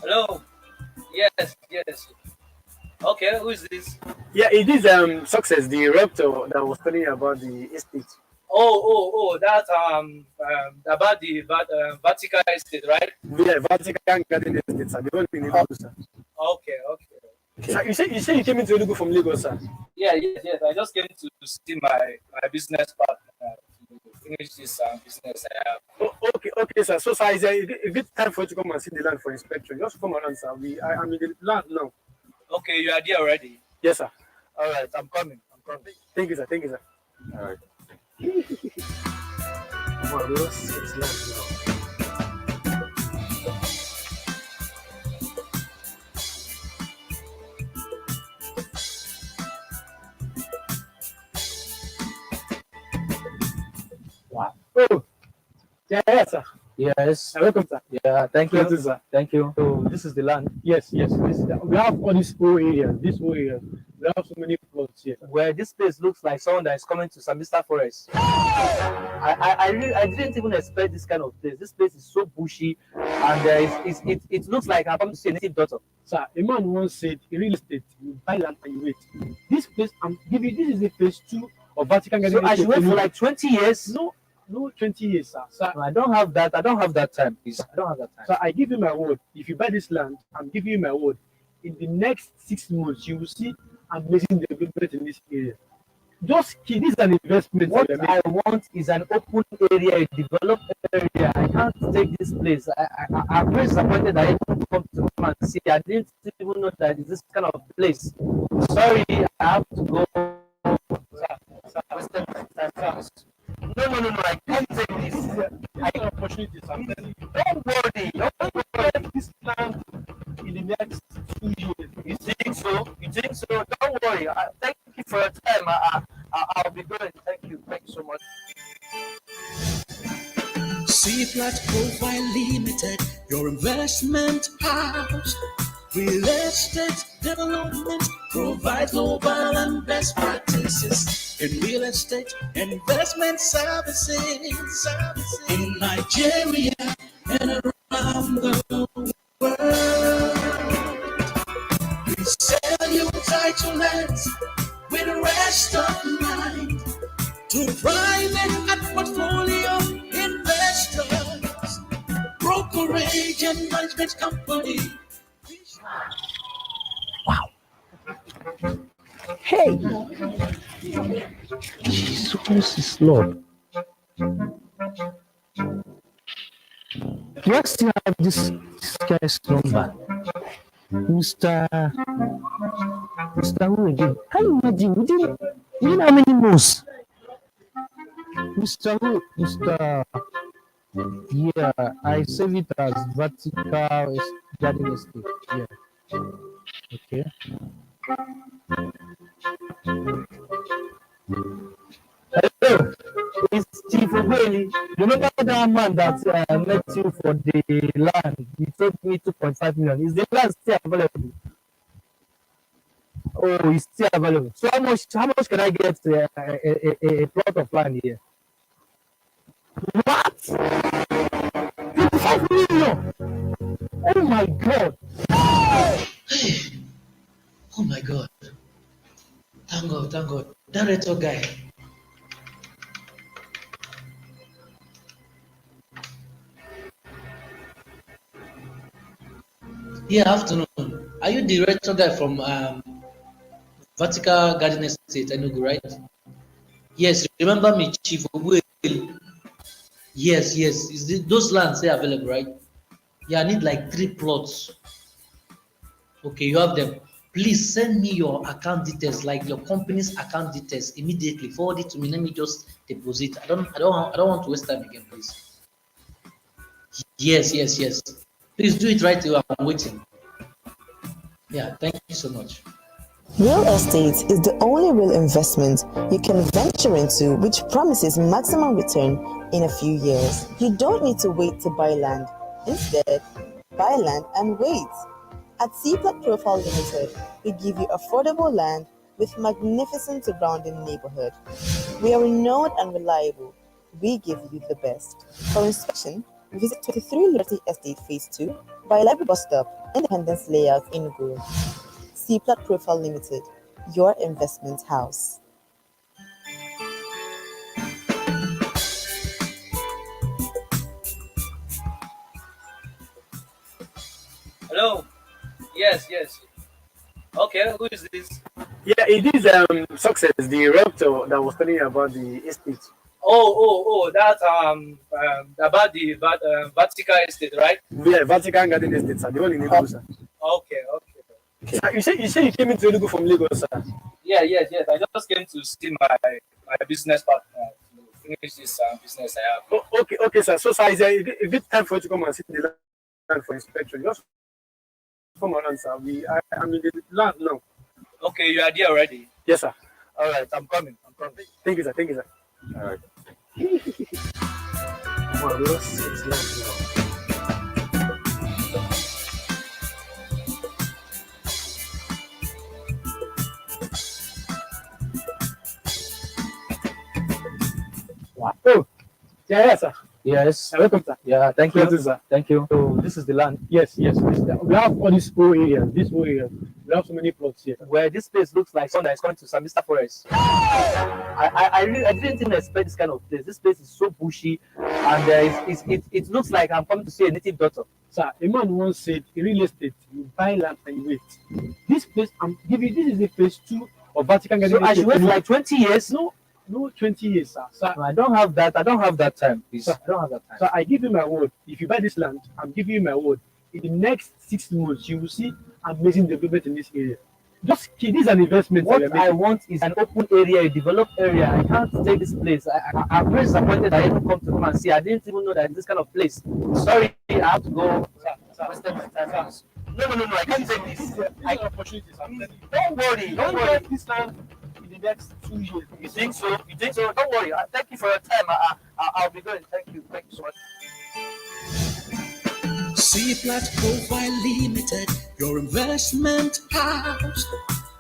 Hello. Yes, yes. Okay, who is this? Yeah, it is success, the rector that was telling you about the estate. Oh, that about the Vatican estate, right? Yeah, Vatican Garden Estate, sir. The one in Oh, Lagos, sir. okay, okay. Sir, you say you came into Enugu from Lagos, sir. Yeah, yes, yes. I just came to see my business partner to finish this business I have. Oh, okay, sir. So, sir, is it time for you to come and see the land for inspection? Just come around, sir. I'm in the land now. Okay, you are there already. Yes, sir. All right, I'm coming. I'm coming. Thank you, sir. Thank you, sir. All right. Wow, we lost 6 lands now. Wow. Oh, yeah, sir. Yes. Welcome, sir. Yeah. Thank Thank you. you, sir. Thank you. So this is the land Yes. We have all these whole areas. This whole area. We have so many plots here. where this place looks like someone that is coming to Sambisa Forest. I didn't even expect this kind of place. This place is so bushy, and it looks like I'm coming to see a native daughter. Sir, a man once said, in real estate, you buy land and you wait. This place, I'm giving this is the phase two of Vatican So Garden I should Estate. wait for like 20 years. No, 20 years, sir. Sir, No, I don't have that. I don't have that time, please. I don't have that time. sir, I give you my word. If you buy this land, I'm giving you my word. In the next 6 months, you will see amazing development in this area. Just key, this is an investment What that we are I making. want is an open area, a developed area. I can't take this place. I'm very disappointed that I even come and see. I didn't even know that it's this kind of place. Sorry, I have to go. Sir, Wasted my time. No. I can't take this. this is an opportunity, sir. I'm telling you. Don't worry. Don't You worry. get this land in the next 2 years. You think so? You think so? Don't worry. Thank you for your time. I'll be going. Thank you. Thank you so much. C Flat Profile Limited, your investment house. Real estate development provide global and best practices in real estate investment services in Nigeria and around the world. We sell you title lands with rest of mind to private and portfolio investors, brokerage and management company. Hey, Jesus is Lord. You still have this guy's number, Mr. Mr. Who again? Can you imagine? Within how many months? Mr. Who? Mr. Yeah, I save it as vertical garden estate. Yeah. Okay. Hello, it's Chief Obeli. Remember that man that met you for the land? He told me 2.5 million. Is the land still available? Oh, it's still available. So how much can I get a plot of land here? What? 25 million? Oh my God. Oh my God. Thank God, thank God. Director guy. Yeah, afternoon. Are you the director guy from Vertical Garden Estate, Enugu, right? Yes, remember me, Chief Obueli. Yes. Those lands are available, right? Yeah, I need like 3 plots. Okay, you have them. Please send me your account details, like your company's account details, immediately. Forward it to me. Let me just deposit. I don't want to waste time again, please. Yes. Please do it right away. I'm waiting. Yeah, thank you so much. Real estate is the only real investment you can venture into which promises maximum return in a few years. You don't need to wait to buy land. Instead, buy land and wait. At Seaplat Profile Limited, we give you affordable land with magnificent surrounding neighborhood. We are renowned and reliable. We give you the best. For inspection, visit 23 Liberty Estate Phase 2 by Library Bus Stop Independence Layout in Grove. C Plot Profile Limited, your investment house. Hello. Yes, yes. Okay, who is this? Yeah, it is success, the realtor that was telling you about the estate. Oh, that about the Vatican estate, right? Yeah, Vatican Garden Estate, sir. The one in Enugu, sir. Okay, okay. Sir, you say you came into Enugu from Lagos, sir. Yeah, yes, yes. I just came to see my business partner to finish this business I have. Okay, sir. So, sir, is there a good time for you to come and see the land for inspection? Just come around, sir. I'm in the land now. Okay, you are there already. Yes, sir. All right, I'm coming. I'm coming. Thank you, sir. Thank you, sir. All right. Wow, we lost 6 land now. Wow. Oh, yeah, sir. Yes. Welcome, sir. Yeah. Thank you. Thank you, sir. Thank you. So this is the land. Yes. We have all these whole areas. This whole area. We have so many plots here. Where this place looks like someone that is coming to Samista Forest. I didn't even expect this kind of place. This place is so bushy, and it looks like I'm coming to see a native daughter. Sir, a man once said, in real estate, you buy land and you wait. This place, I'm giving this is the phase 2 of Vatican Garden. So I should wait for like 20 years? No, 20 years, sir. Sir, no, I don't have that. I don't have that time, please. Sir, I don't have that time. So I give you my word. If you buy this land, I'm giving you my word. In the next 6 months, you will see amazing development in this area. Just this is an investment. What I want is an open area, a developed area. I can't take this place. I'm very disappointed I even come and see. I didn't even know that this kind of place. Sorry, I have to go. Wasted my time. No. I can't take this. I opportunities. Don't worry. Don't worry. This land in the next 2 years. You think so? Don't worry. Thank you for your time. I'll be going. Thank you. Thank you so much. C Plot Profile Limited, your investment house.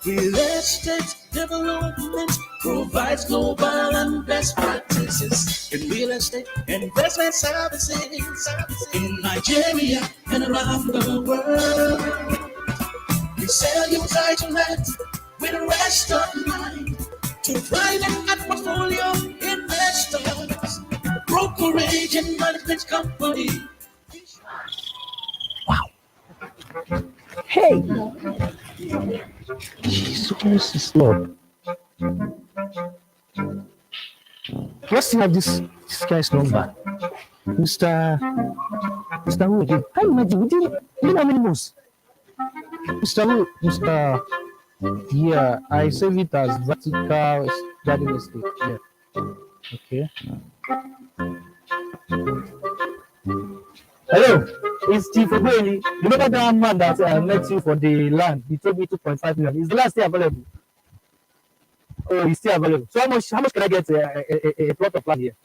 Real estate development provides global and best practices in real estate investment services in Nigeria and around the world. We sell you title land with the rest of mind to private and portfolio investors, brokerage and management company. Hey! Jesus is Lord. Let's see have this guy's number. Mr. Who again? I imagine we didn't know how many months. Mr. Who? Mr. Yeah, I save it as Vertical Garden Estate. Yeah. Okay. Hello, it's Chief Ogbeli. Remember that man that met you for the land? He told me 2.5 million. Is the land still available? Oh, it's still available. So how much can I get a plot of land here?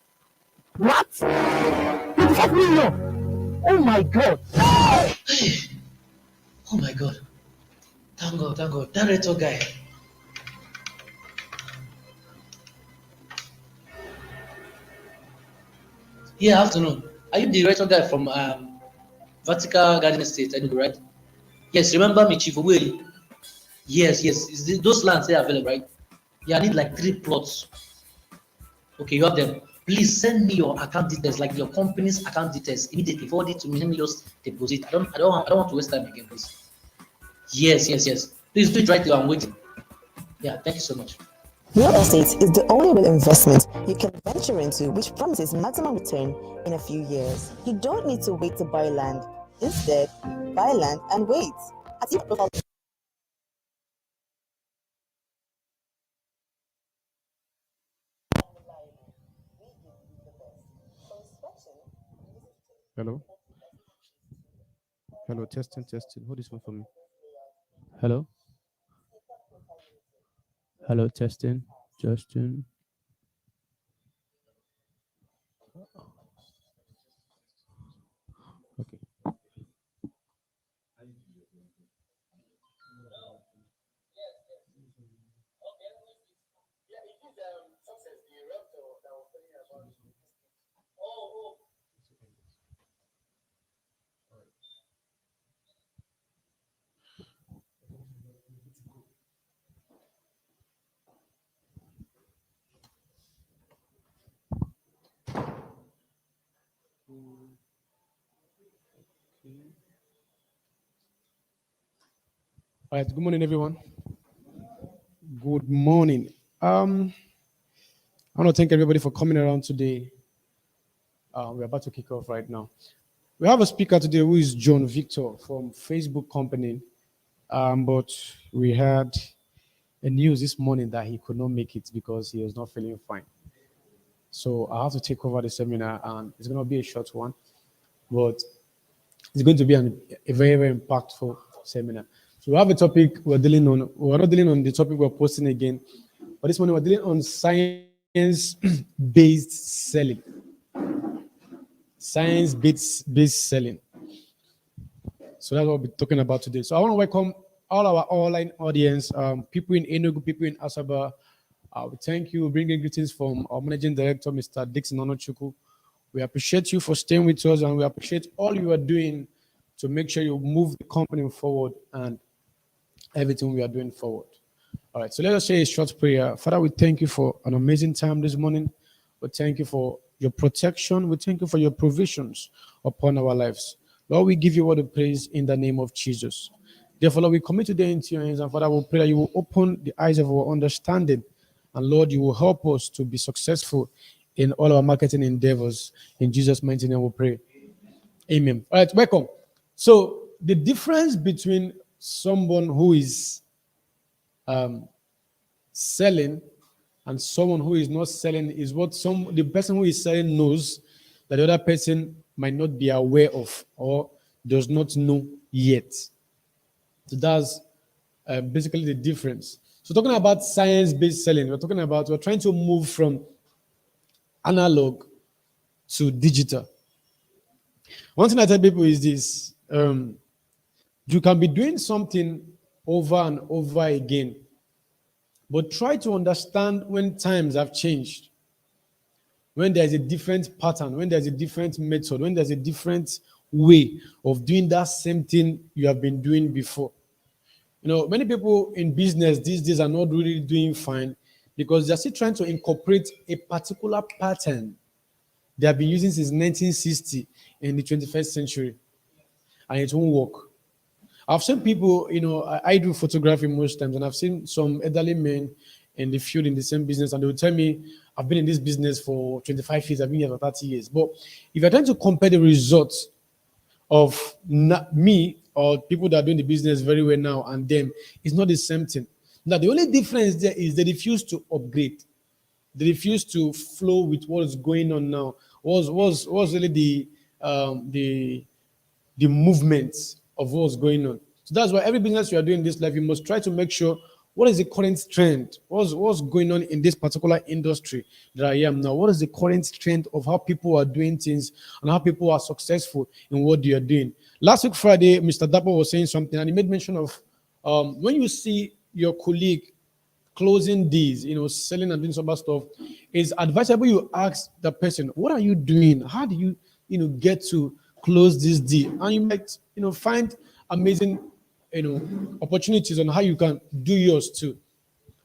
What? 25 million? Oh my God! Oh my God. Thank God. That retro guy. Yeah, afternoon. Are you the retro guy from Vertical Garden Estate? I know, right? Yes, remember me, Chief Ogbeli? Yes. Those lands are available, right? Yeah, I need like 3 plots. Okay, you have them. Please send me your account details, like your company's account details, immediately. Forward it to me. Let me just deposit. I don't want to waste time again, please. Yes. Please do it right now. I'm waiting. Yeah, thank you so much. Real estate is the only real investment you can venture into which promises maximum return in a few years. You don't need to wait to buy land. Instead, buy land and wait. At your profile. Hello, testing. Hold this one for me. Hello, testing. Okay. All right. Good morning, everyone. Good morning. I want to thank everybody for coming around today. We're about to kick off right now. We have a speaker today who is John Victor from Facebook company. But we had a news this morning that he could not make it because he was not feeling fine. So I have to take over the seminar, and it's going to be a short one, but it's going to be a very, very impactful seminar. So we have a topic we're dealing on. We're not dealing on the topic we're posting again, but this morning we're dealing on science-based selling. Science-based selling. So that's what we'll be talking about today. So I want to welcome all our online audience, people in Enugu, people in Asaba. We thank you, bringing greetings from our managing director, Mr. Dixon Onochukwu. We appreciate you for staying with us, and we appreciate all you are doing to make sure you move the company forward and everything we are doing forward. All right, so let us say a short prayer. Father, we thank you for an amazing time this morning. We thank you for your protection. We thank you for your provisions upon our lives. Lord, we give you all the praise in the name of Jesus. Therefore, Lord, we commit today into your hands, and Father, we pray that you will open the eyes of our understanding, and Lord, you will help us to be successful in all our marketing endeavors. In Jesus' mighty name, we pray. Amen. All right, welcome. So, the difference between someone who is selling and someone who is not selling is what the person who is selling knows that the other person might not be aware of or does not know yet. So that's basically the difference. So talking about science-based selling, we're trying to move from analog to digital. One thing I tell people is this: you can be doing something over and over again, but try to understand when times have changed, when there's a different pattern, when there's a different method, when there's a different way of doing that same thing you have been doing before. You know, many people in business these days are not really doing fine because they're still trying to incorporate a particular pattern they have been using since 1960 in the 21st century, and it won't work. I've seen people, I do photography most times, and I've seen some elderly men in the field in the same business, and they will tell me, I've been in this business for 25 years, I've been here for 30 years. But if you're trying to compare the results of me or people that are doing the business very well now and them, it's not the same thing. Now, the only difference there is they refuse to upgrade. They refuse to flow with what's going on now. Was really the movement of what's going on. So that's why every business you are doing in this life, you must try to make sure what is the current trend, what's going on in this particular industry that I am now. What is the current trend of how people are doing things and how people are successful in what they are doing? Last week Friday, Mr. Dapo was saying something, and he made mention of when you see your colleague closing deals, selling and doing some other stuff, it's advisable you ask the person, what are you doing? How do you, get to close this deal? And you might, find amazing, opportunities on how you can do yours too.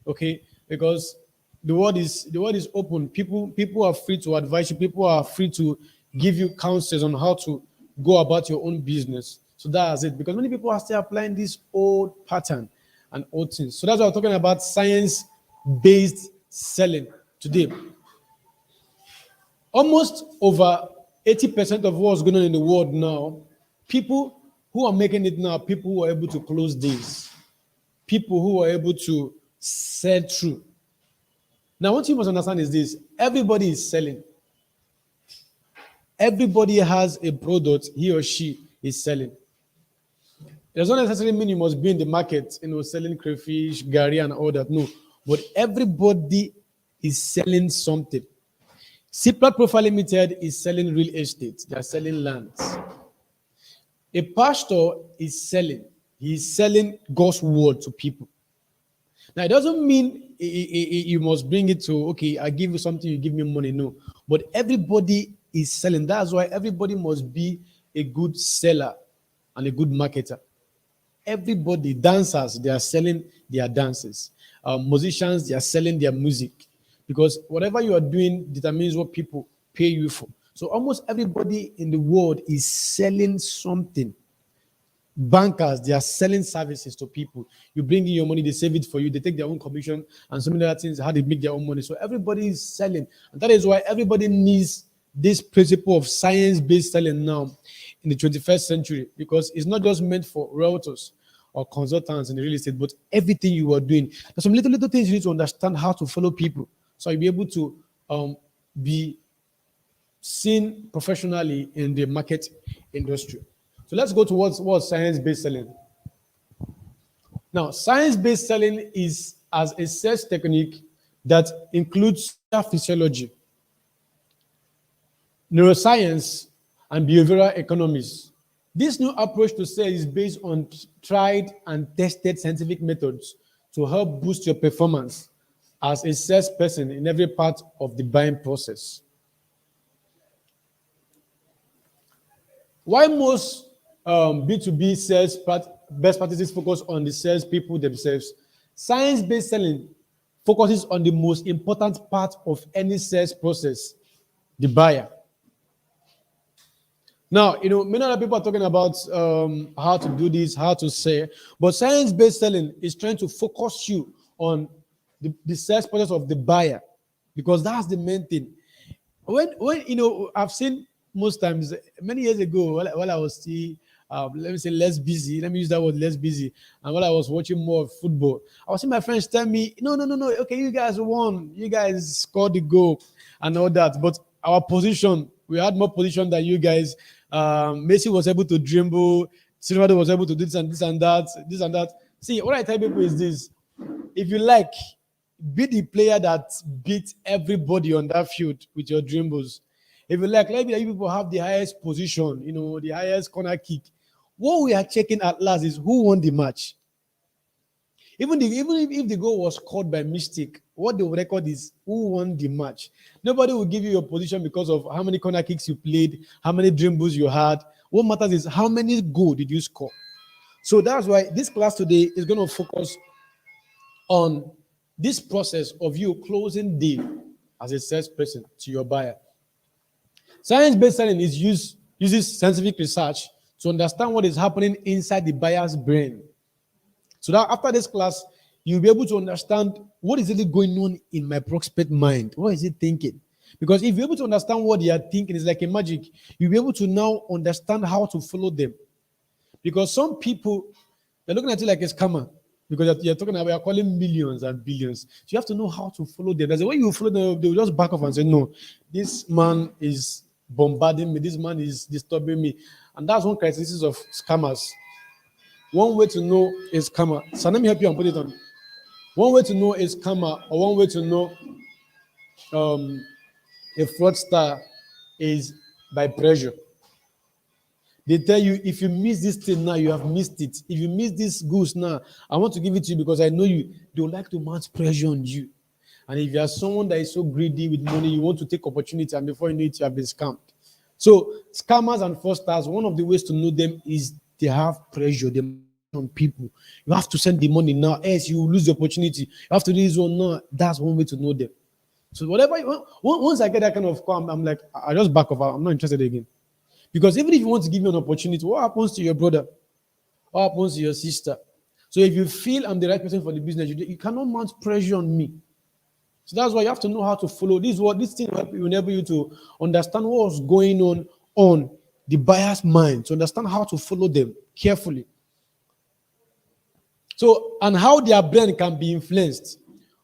Okay, because the world is open. People are free to advise you. People are free to give you counsels on how to go about your own business. So that's it. Because many people are still applying this old pattern and old things. So that's why I'm talking about science-based selling today. Almost over 80% of what's going on in the world now, people who are making it now, people who are able to close deals, people who are able to sell through. Now, what you must understand is this: everybody is selling. Everybody has a product he or she is selling. It does not necessarily mean you must be in the market, selling crayfish, gari, and all that. No, but everybody is selling something. Cipla Profile Limited is selling real estate. They are selling lands. A pastor is selling. He's selling God's word to people. Now, it doesn't mean you must bring it to, okay, I give you something, you give me money. No. But everybody is selling. That's why everybody must be a good seller and a good marketer. Everybody, dancers, they are selling their dances. Musicians, they are selling their music. Because whatever you are doing determines what people pay you for. So almost everybody in the world is selling something. bankers, they are selling services to people. You bring in your money, they save it for you, they take their own commission, and so many other things, how they make their own money. So everybody is selling. And that is why everybody needs this principle of science-based selling now in the 21st century, because it's not just meant for realtors or consultants in the real estate, but everything you are doing. There's some little things you need to understand how to follow people. So you'll be able to be seen professionally in the market industry. So let's go towards what science-based selling. Now, science-based selling is as a sales technique that includes physiology, neuroscience, and behavioral economics. This new approach to sales is based on tried and tested scientific methods to help boost your performance as a salesperson in every part of the buying process. Why most B2B sales best practices focus on the salespeople themselves? Science-based selling focuses on the most important part of any sales process, the buyer. Now, many other people are talking about how to do this, how to say, but science-based selling is trying to focus you on the sales process of the buyer, because that's the main thing. When I've seen most times, many years ago, while I was still, let me say, less busy, let me use that word, less busy, and while I was watching more football, I was seeing my friends tell me, no, okay, you guys won, you guys scored the goal, and all that, but our position, we had more position than you guys. Messi was able to dribble, Silvado was able to do this and that. See, what I tell people is this: if you like, be the player that beat everybody on that field with your dribbles. If you like, let you people have the highest position, the highest corner kick. What we are checking at last is who won the match. Even if the goal was scored by mistake, what the record is who won the match. Nobody will give you your position because of how many corner kicks you played, how many dribbles you had. What matters is how many goals did you score. So that's why this class today is going to focus on this process of you closing deal as a salesperson to your buyer. Science-based selling uses scientific research to understand what is happening inside the buyer's brain. So that after this class, you'll be able to understand what is really going on in my prospect mind. What is it thinking? Because if you're able to understand what they are thinking, it's like a magic. You'll be able to now understand how to follow them. Because some people, they're looking at it like a scammer. Because you're talking about, you're calling millions and billions. So you have to know how to follow them. There's a way you follow them, they will just back off and say, no, this man is bombarding me. This man is disturbing me. And that's one characteristic of scammers. One way to know is scammer. So let me help you and put it on. One way to know is scammer, or one way to know a fraudster is by pressure. They tell you, if you miss this thing now, you have missed it. If you miss this goose now, I want to give it to you because I know you. They would like to mount pressure on you. And if you are someone that is so greedy with money, you want to take opportunity, and before you know it, you have been scammed. So scammers and fraudsters, one of the ways to know them is they have pressure. They on people. You have to send the money now, else you will lose the opportunity. You have to do this one now. That's one way to know them. So whatever, once I get that kind of call, I'm like, I just back off. I'm not interested again. Because even if you want to give me an opportunity, what happens to your brother? What happens to your sister? So if you feel I'm the right person for the business, you cannot mount pressure on me. So that's why you have to know how to follow. This thing will enable you to understand what's going on the buyer's mind, to understand how to follow them carefully. So, and how their brain can be influenced.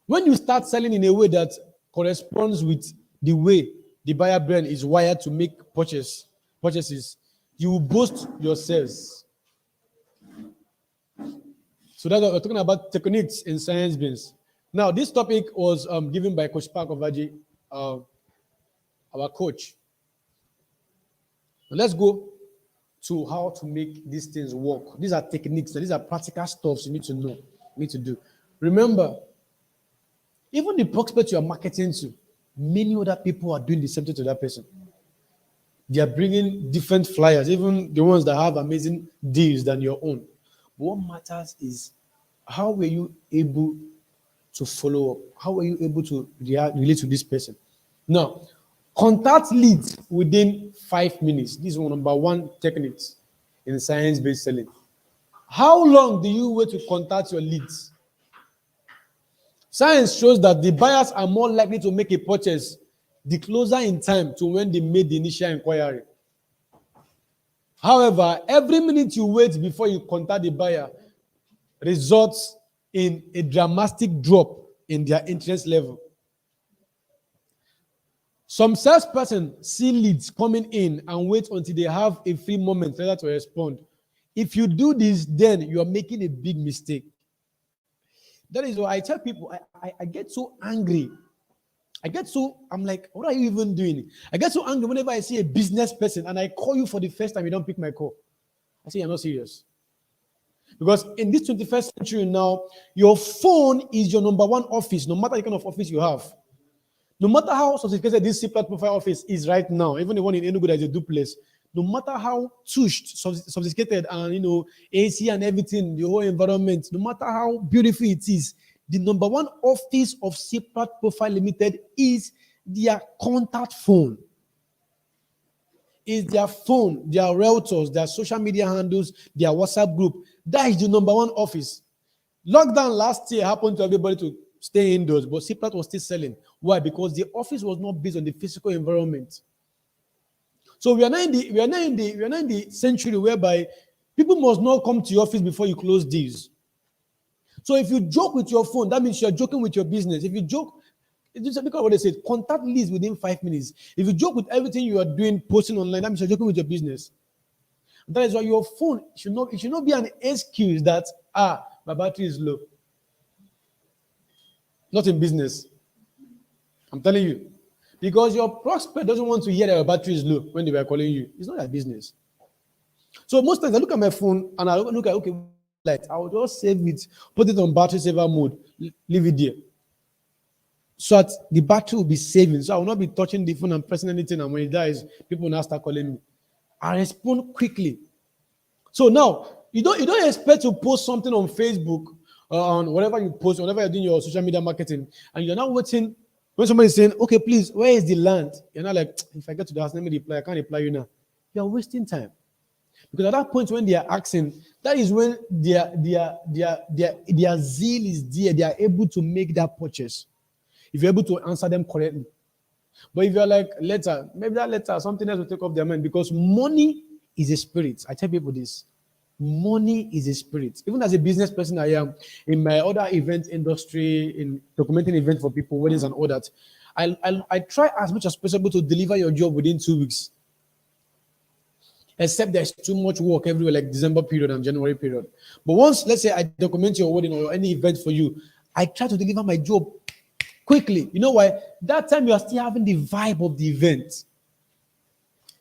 When you start selling in a way that corresponds with the way the buyer brain is wired to make purchases, you will boost your sales. So that's what we're talking about, techniques in science beans. Now, this topic was given by Coach Park Ovaji, our coach. Now let's go to how to make these things work. These are techniques. These are practical stuff you need to know, you need to do. Remember, even the prospect you are marketing to, many other people are doing the same thing to that person. They are bringing different flyers, even the ones that have amazing deals than your own. But what matters is how were you able to follow up? How were you able to relate to this person? Now, contact leads within 5 minutes. This is number one technique in science-based selling. How long do you wait to contact your leads? Science shows that the buyers are more likely to make a purchase the closer in time to when they made the initial inquiry. However, every minute you wait before you contact the buyer results in a dramatic drop in their interest level. Some salespersons see leads coming in and wait until they have a free moment later to respond. If you do this, then you are making a big mistake. That is why I tell people, I get so angry. I'm like, what are you even doing? I get so angry whenever I see a business person and I call you for the first time, you don't pick my call. I say, you're not serious. Because in this 21st century now, your phone is your number one office, no matter the kind of office you have. No matter how sophisticated this C-Plat profile office is right now, even the one in Enugu that is a duplex, no matter how sophisticated and AC and everything, the whole environment, no matter how beautiful it is, the number one office of C-Plat Profile Limited is their contact phone. Is their phone, their realtors, their social media handles, their WhatsApp group. That is the number one office. Lockdown last year happened to everybody to stay indoors, but C-Plat was still selling. Why? Because the office was not based on the physical environment. So we are now in the century whereby people must not come to your office before you close deals. So if you joke with your phone, that means you're joking with your business. If you joke, it's just because what they said, contact leads within 5 minutes. If you joke with everything you are doing, posting online, that means you're joking with your business. That is why your phone should not be an excuse that my battery is low. Not in business. I'm telling you. Because your prospect doesn't want to hear that your battery is low when they were calling you. It's not their business. So most times I look at my phone and I look at, okay, light. I will just save it, put it on battery saver mode, leave it there. So that the battery will be saving. So I will not be touching the phone and pressing anything. And when it dies, people will now start calling me. I respond quickly. So now, you don't expect to post something on Facebook or on whatever you post, whatever you're doing your social media marketing, and you're not waiting when somebody is saying, okay, please, where is the land? You're not like, if I get to the house, let me reply. I can't reply you now. You're wasting time. Because at that point when they are asking, that is when their zeal is there. They are able to make that purchase. If you're able to answer them correctly. But if you're like, later, maybe that later, something else will take off their mind, because money is a spirit. I tell people this. Money is a spirit. Even as a business person I am, in my other event industry, in documenting events for people, weddings and all that, I try as much as possible to deliver your job within 2 weeks. Except there's too much work everywhere, like December period and January period. But once, let's say I document your wedding or any event for you, I try to deliver my job quickly. You know why? That time you are still having the vibe of the event.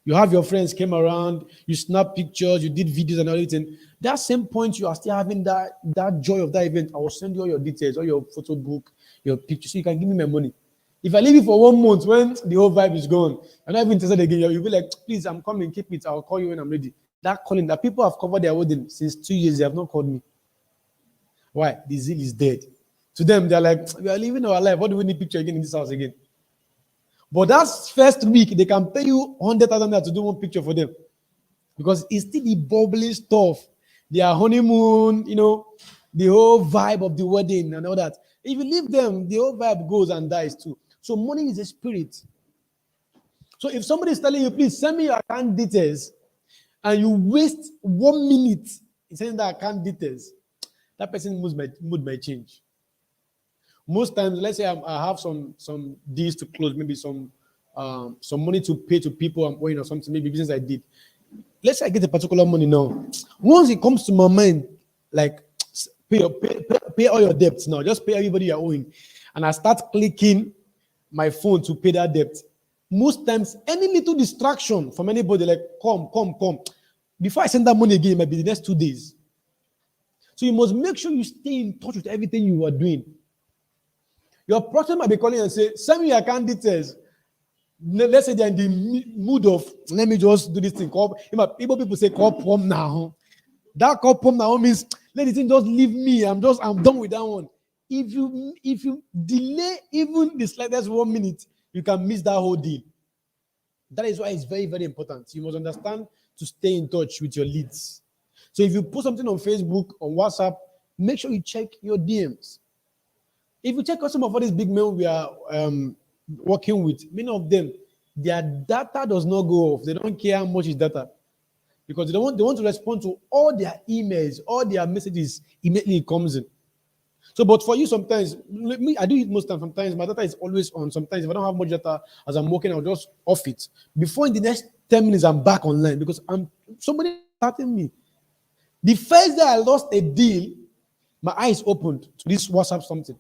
You have your friends came around, you snap pictures, you did videos and everything. That same point, you are still having that joy of that event. I will send you all your details, all your photo book, your pictures, so you can give me my money. If I leave it for 1 month, when the whole vibe is gone, I'm not even interested again, you'll be like, please, I'm coming, keep it. I'll call you when I'm ready. That calling, that people have covered their wedding since 2 years, they have not called me. Why? The zeal is dead. To them, they're like, we are living our life. What do we need picture again in this house again? But that first week, they can pay you 100,000 to do one picture for them. Because it's still the bubbling stuff. Their honeymoon, the whole vibe of the wedding and all that. If you leave them, the whole vibe goes and dies too. So money is a spirit. So if somebody is telling you, please send me your account details, and you waste 1 minute in sending that account details, that person's mood might change. Most times, let's say I have some deals to close, maybe some money to pay to people I'm owing or something, maybe business I did. Let's say I get a particular money now. Once it comes to my mind, like pay all your debts now, just pay everybody you're owing, and I start clicking my phone to pay that debt. Most times, any little distraction from anybody, like come. Before I send that money again, it might be the next 2 days. So you must make sure you stay in touch with everything you are doing. Your person might be calling and say, send me your account details. Let's say they're in the mood of, let me just do this thing. People say, call pom now. That call pom now means, let the thing just leave me. I'm done with that one. If you delay even the slightest 1 minute, you can miss that whole deal. That is why it's very, very important. You must understand to stay in touch with your leads. So if you put something on Facebook, on WhatsApp, make sure you check your DMs. If you check out some of all these big men we are working with, many of them, their data does not go off. They don't care how much is data because they want to respond to all their emails, all their messages immediately it comes in. So, but for you, sometimes me, I do it most times. Sometimes my data is always on. Sometimes if I don't have much data as I'm working, I'll just off it. Before in the next 10 minutes, I'm back online because somebody starting me. The first day I lost a deal, my eyes opened to this WhatsApp something.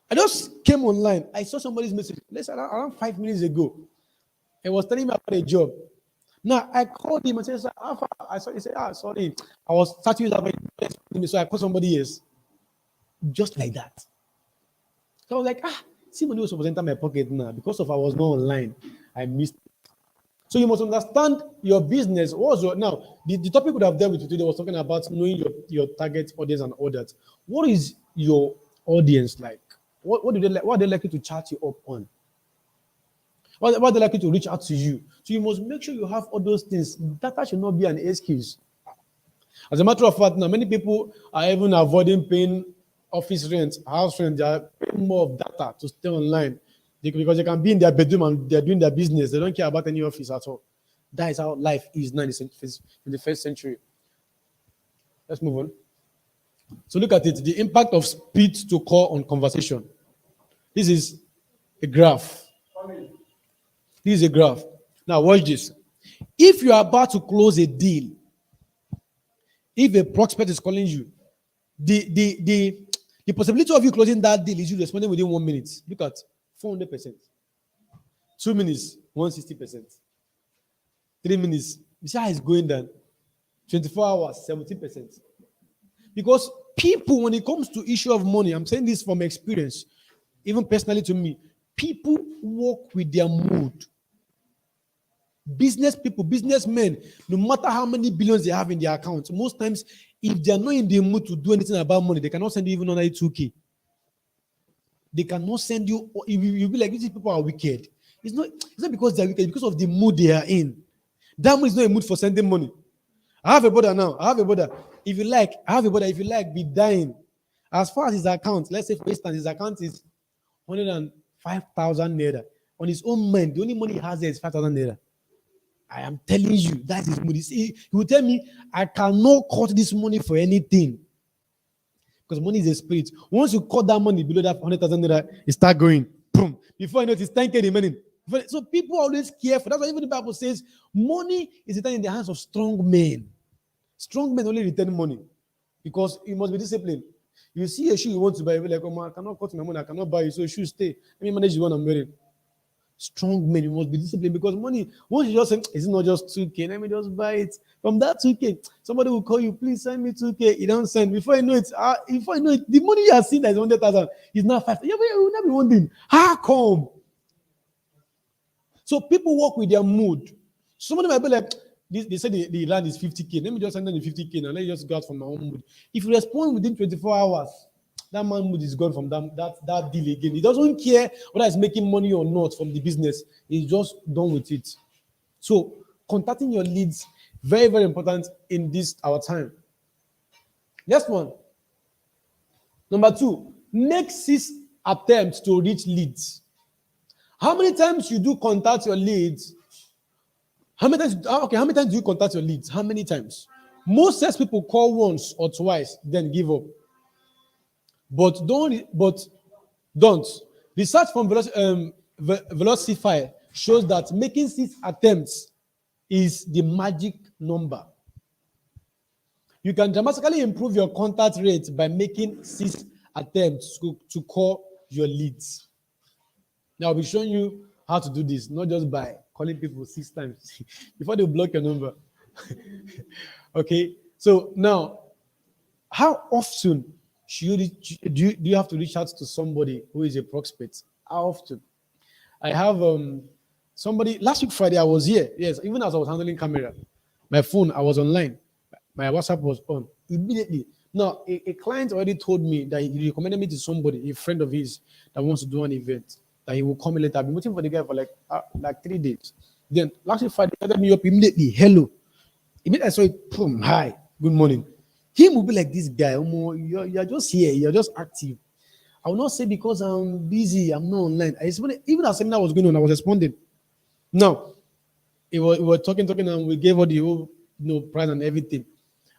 I just came online. I saw somebody's message. Let's say around 5 minutes ago. He was telling me about a job. Now I called him and said, "Sir, I saw." He said, sorry, I was starting with so I called somebody else." Just like that. So I was like, see money was supposed to enter my pocket now. Because of I was not online, I missed. So you must understand your business. Now, the topic would have dealt with today was talking about knowing your target audience and all that. What is your audience like? What do they like? What are they likely to chat you up on? What are they likely to reach out to you? So you must make sure you have all those things. Data should not be an excuse. As a matter of fact, now many people are even avoiding paying office rent, house rent. They are paying more of data to stay online because they can be in their bedroom and they're doing their business. They don't care about any office at all. That is how life is now in the first century. Let's move on. So look at it. The impact of speed to call on conversation. This is a graph. This is a graph. Now watch this. If you are about to close a deal, if a prospect is calling you, the possibility of you closing that deal is you responding within 1 minute. Look at 400%. 2 minutes, 160%. 3 minutes, you see how it's going down. 24 hours, 70%. Because people, when it comes to issue of money, I'm saying this from experience, even personally to me, people work with their mood. Business people, businessmen, no matter how many billions they have in their accounts, most times, if they are not in the mood to do anything about money, they cannot send you even under 2K. They cannot send you. You'll be like, these people are wicked. It's not because they're wicked, it's because of the mood they are in. That mood is not a mood for sending money. I have a brother now. If you like, be dying. As far as his account, let's say for instance, his account is 105,000 naira. On his own mind, the only money he has there is 5,000 naira. I am telling you, that is mood. He will tell me, I cannot cut this money for anything. Because money is a spirit. Once you cut that money below that 100,000 naira, it start going. Boom. Before you know it, it's 10K remaining. So people are always careful. That's why even the Bible says, money is returned in the hands of strong men. Strong men only return money. Because you must be disciplined. You see a shoe you want to buy, you'll be like, oh man, I cannot cut my money, I cannot buy it, so shoe stay. Let me manage the one I'm wearing. Strong men, you must be disciplined because money, once you just say, it's not just 2K, let me just buy it. From that 2K, somebody will call you, please send me 2K. You don't send. Before you know it, the money you have seen that is 100,000 is now 5,000. You will not be wondering, how come? So people work with their mood. Somebody might be like, they say the land is 50K. Let me just send them the 50K now. Let me just go out from my own mood. If you respond within 24 hours, that man's mood is gone from that deal again. He doesn't care whether it's making money or not from the business. He's just done with it. So contacting your leads, very, very important in this our time. Next one. Number 2, make 6 attempts to reach leads. How many times you do contact your leads? How many times do you contact your leads? How many times? Most sales people call once or twice, then give up. But don't. Research from Velocify shows that making 6 attempts is the magic number. You can dramatically improve your contact rate by making 6 attempts to call your leads. Now, I'll be showing you how to do this, not just by calling people 6 times before they block your number. Okay, so now, how often do you have to reach out to somebody who is a prospect? How often? I have somebody, last week Friday, I was here. Yes, even as I was handling camera, my phone, I was online. My WhatsApp was on immediately. Now, a client already told me that he recommended me to somebody, a friend of his, that wants to do an event, that he will come later. I've been waiting for the guy for like 3 days. Then last week Friday, he called me up immediately. Hello. Immediately I saw it, boom, hi. Good morning. Him will be like this guy. You're just here. You're just active. I will not say because I'm busy, I'm not online. Even as seminar was going on, I was responding. No, we were talking, and we gave all the whole price and everything.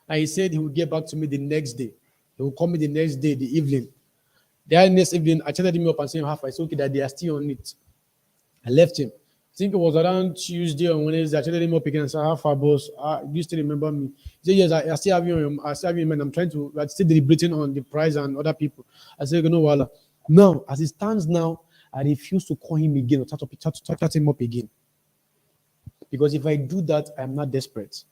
And he said he would get back to me the next day. He will call me the next day, the evening. The next evening, I chatted him up and said, half. I said, okay, that they are still on it. I left him. I think it was around Tuesday or Wednesday. I chatted him up again and said, how far, boss? Do you still remember me? He said, yes, I still have you. I still have you in mind. I'm still deliberating on the price and other people. I said, no, Wala. Now, as it stands now, I refuse to call him again or chat him up again. Because if I do that, I'm not desperate.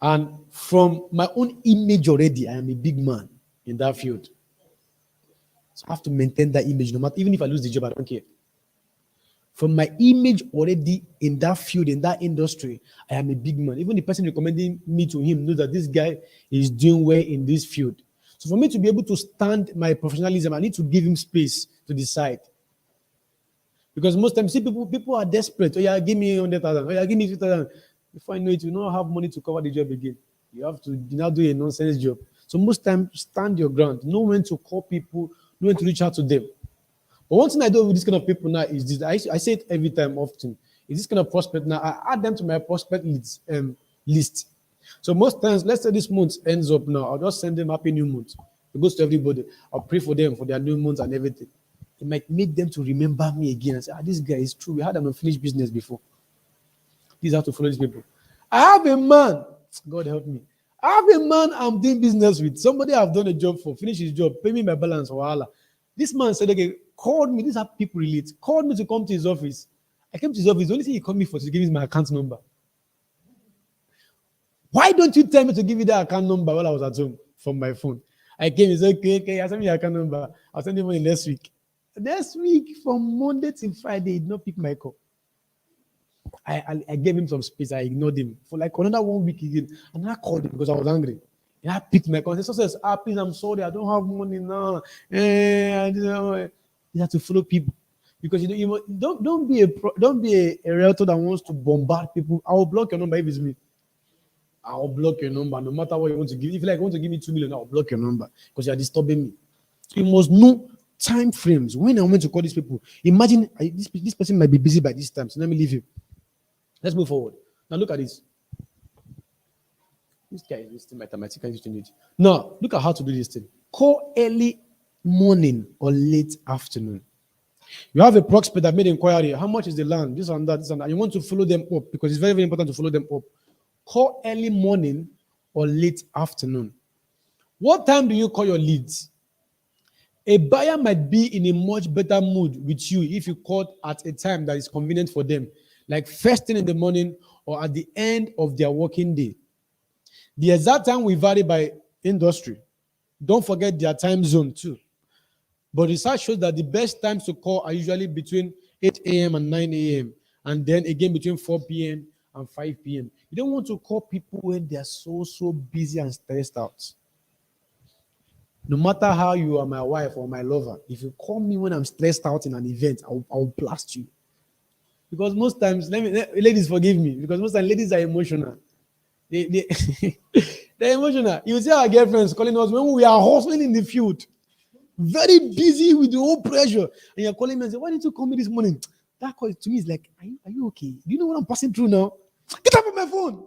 And from my own image already, I am a big man in that field. So I have to maintain that image, no matter, even if I lose the job, I don't care. From my image already in that field, in that industry, I am a big man. Even the person recommending me to him knows that this guy is doing well in this field. So for me to be able to stand my professionalism, I need to give him space to decide. Because most times, see, people are desperate. Oh, yeah, give me 100,000. Oh, yeah, give me 50,000. Before I know it, you don't have money to cover the job again. You have to now do a nonsense job. So most times, stand your ground. Know when to call people, know when to reach out to them. But one thing I do with this kind of people now is this. I say it every time often. Is this kind of prospect now? I add them to my prospect list. So most times, let's say this month ends up now, I'll just send them happy new month. It goes to everybody. I'll pray for them for their new months and everything. It might make them to remember me again and say, this guy is true. We had an unfinished business before. These have to follow these people. I have a man. God help me. I have a man I'm doing business with. Somebody I've done a job for, finish his job, pay me my balance for Allah. This man said, okay, called me. These are people relate. Called me to come to his office. I came to his office. The only thing he called me for is to give me my account number. Why don't you tell me to give you that account number while I was at home from my phone? I came, he said, okay, I send me your account number. I'll send you money next week. Next week, from Monday till Friday, he did not pick my call. I gave him some space. I ignored him for like another 1 week again. And I called him because I was angry. And I picked my call. He says, please, I'm sorry. I don't have money now. You have to follow people. Because don't be a realtor that wants to bombard people. I will block your number if it's me. I will block your number no matter what you want to give. If you want to give me 2 million, I will block your number because you are disturbing me. So you must know time frames. When I want to call these people, imagine this person might be busy by this time. So let me leave him. Let's move forward. Now look at this. This guy is listing mathematical unit. Now look at how to do this thing. Call early morning or late afternoon. You have a prospect that made inquiry. How much is the land? This and that, this and that. You want to follow them up because it's very, very important to follow them up. Call early morning or late afternoon. What time do you call your leads? A buyer might be in a much better mood with you if you call at a time that is convenient for them, like first thing in the morning or at the end of their working day. The exact time will vary by industry. Don't forget their time zone too. But research shows that the best times to call are usually between 8 a.m. and 9 a.m. and then again between 4 p.m. and 5 p.m. You don't want to call people when they are so busy and stressed out. No matter how you are my wife or my lover, if you call me when I'm stressed out in an event, I'll blast you. Because most times, ladies forgive me, because most times ladies are emotional. They're emotional. You see our girlfriends calling us when we are hustling in the field, very busy with the whole pressure, and you're calling me and say, why didn't you call me this morning? That call to me is like, are you okay? Do you know what I'm passing through now? Get up on my phone.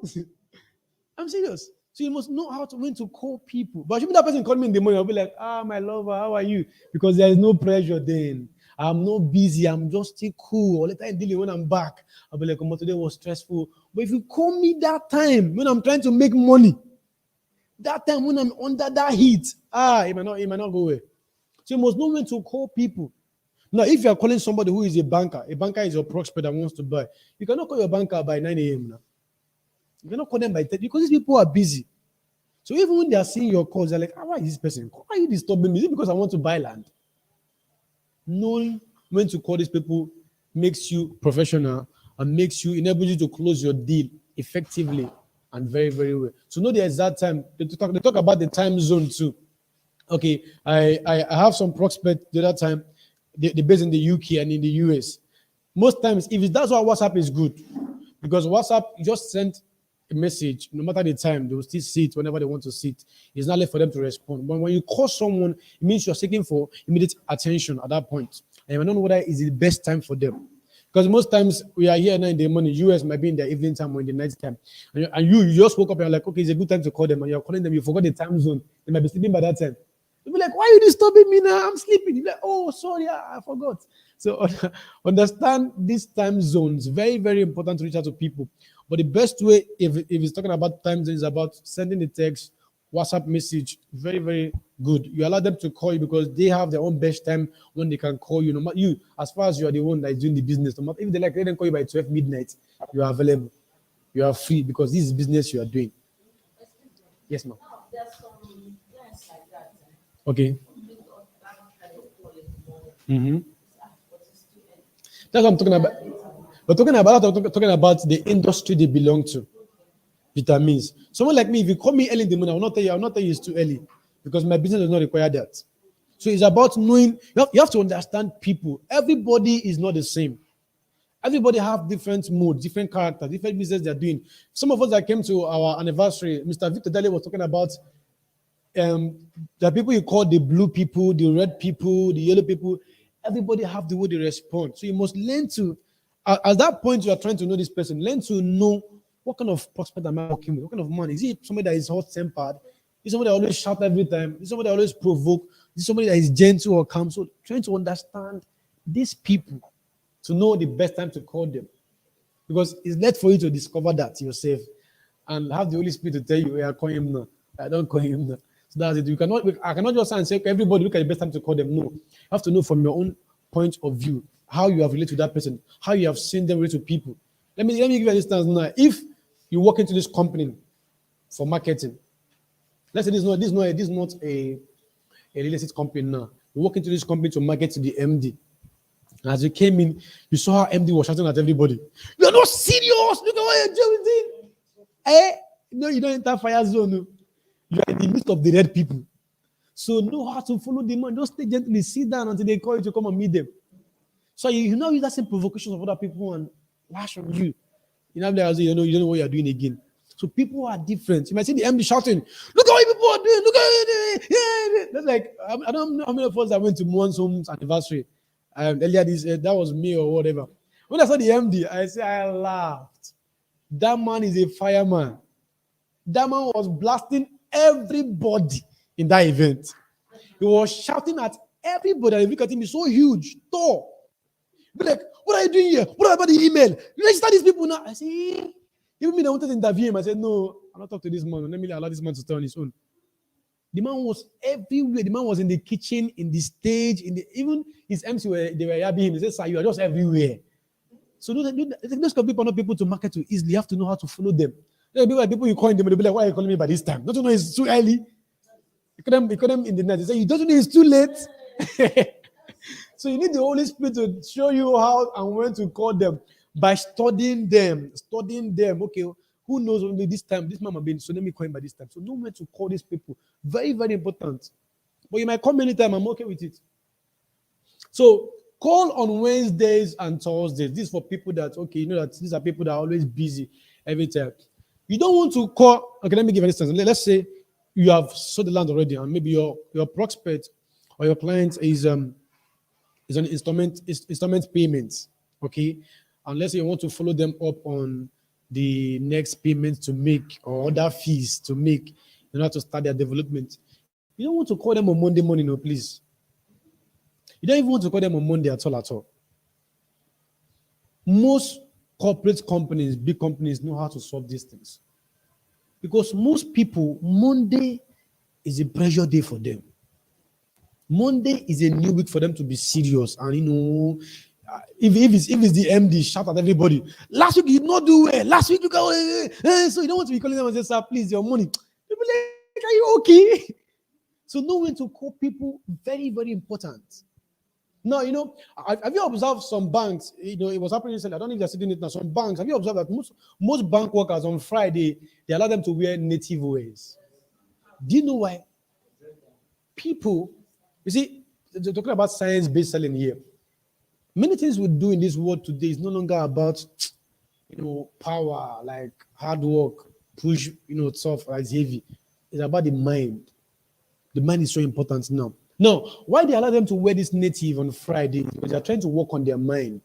I'm serious. So you must know when to call people. But if that person called me in the morning, I'll be like, my lover, how are you? Because there is no pressure then. I'm not busy. I'm just still cool. Or later I deal when I'm back. I'll be like, oh, today was stressful. But if you call me that time when I'm trying to make money, that time when I'm under that heat, it might not go away. So you must know when to call people. Now, if you are calling somebody who is a banker is your prospect that wants to buy, you cannot call your banker by 9 a.m. now. You cannot call them by 10 because these people are busy. So even when they are seeing your calls, they're like, why is this person? Why are you disturbing me? Is it because I want to buy land? Knowing when to call these people makes you professional and enables you to close your deal effectively and very, very well. So know the exact time. They talk about the time zone too. Okay, I have some prospects the other time. They're based in the UK and in the US. Most times, that's why WhatsApp is good. Because WhatsApp, you just send a message, no matter the time, they will still see it whenever they want to see it. It's not left for them to respond. But when you call someone, it means you're seeking for immediate attention at that point. And I don't know whether it's the best time for them. Because most times we are here now in the morning, US might be in the evening time or in the night time. And you just woke up and you're like, okay, it's a good time to call them. And you're calling them, you forgot the time zone. They might be sleeping by that time. You'll be like, why are you disturbing me now? I'm sleeping. You're like, oh, sorry, I forgot. So understand these time zones. Very, very important to reach out to people. But the best way, if it's talking about time zones, is about sending a text, WhatsApp message. Very, very good. You allow them to call you because they have their own best time when they can call you. No matter you, as far as you are the one that is doing the business, no matter if they like, let them call you by 12 midnight. You are available. You are free because this is business you are doing. Yes, ma'am. Okay. Mm-hmm. That's what I'm talking about. We're talking about the industry they belong to. Vitamins. Someone like me, if you call me early in the morning, I will not tell you it's too early because my business does not require that. So it's about knowing, you have to understand people. Everybody is not the same. Everybody have different moods, different characters, different business they're doing. Some of us that came to our anniversary, Mr. Victor Daly was talking about the people you call the blue people, the red people, the yellow people. Everybody have the way they respond. So you must learn to, at that point you are trying to know this person, learn to know what kind of prospect am I working with? What kind of man? Is it somebody that is hot-tempered? Is somebody that always shout every time? Is somebody that always provoke? Is somebody that is gentle or calm? So trying to understand these people to know the best time to call them. Because it's left for you to discover that yourself and have the Holy Spirit to tell you, yeah, call him now. I don't call him now. So that's it. I cannot just say, okay, everybody look at the best time to call them. No. You have to know from your own point of view how you have related to that person, how you have seen them relate to people. Let me give you an instance now. If you walk into this company for marketing, let's say this is not a real estate company now. You walk into this company to market to the MD. And as you came in, you saw how MD was shouting at everybody. You are not serious. Look at what you're doing. No, you don't enter fire zone. No. You are in the midst of the red people. So know how to follow the man. Just stay gently, sit down until they call you to come and meet them. So you now use that same provocation of other people and lash on you. You know, you don't know what you're doing again. So people are different. You might see the MD shouting, look at what people are doing, look at it. Yeah. That's like, I don't know how many of us that went to one's home's anniversary. Earlier this, that was me or whatever. When I saw the MD, I laughed. That man is a fireman. That man was blasting everybody in that event. He was shouting at everybody. And look at him, he's so huge, tall. Be like, what are you doing here? What about the email? You register these people now. I say, even me, I wanted to interview him. I said, no, I'm not talking to this man. Let me allow this man to stay on his own. The man was everywhere. The man was in the kitchen, in the stage, even his MC they were yabbing him. They said, sir, you are just everywhere. So those people are not people to market to easily. You have to know how to follow them. There will be like people you call them, they'll be like, why are you calling me by this time? Don't you know it's too early? You call them in the night. They say, you don't know it's too late. So you need the Holy Spirit to show you how and when to call them by studying them. Okay, who knows only this time? This man might be, so let me call him by this time. So know when to call these people. Very, very important. But you might call me anytime. I'm okay with it. So call on Wednesdays and Thursdays. This is for people that, okay, you know that these are people that are always busy every time. You don't want to call, okay, let me give an instance. Let's say you have sold the land already and maybe your prospect or your client is on installment payments, okay? And let's say you want to follow them up on the next payment to make or other fees to make in order to start their development. You don't want to call them on Monday morning, no, please. You don't even want to call them on Monday at all. Most corporate companies, big companies know how to solve these things. Because most people, Monday is a pressure day for them. Monday is a new week for them to be serious. And if it's the MD, shout at everybody. Last week you did not do well. Last week you go, so you don't want to be calling them and say, sir, please, your money. People like, are you okay? So know when to call people, very, very important. Now, have you observed some banks? It was happening recently. I don't know if they're sitting it now. Some banks, have you observed that most bank workers on Friday, they allow them to wear native wears? Do you know why? People, you see, they're talking about science-based selling here. Many things we do in this world today is no longer about, power, like hard work. push, tough, it's heavy. It's about the mind. The mind is so important now. Now, why they allow them to wear this native on Friday? Because they're trying to work on their mind.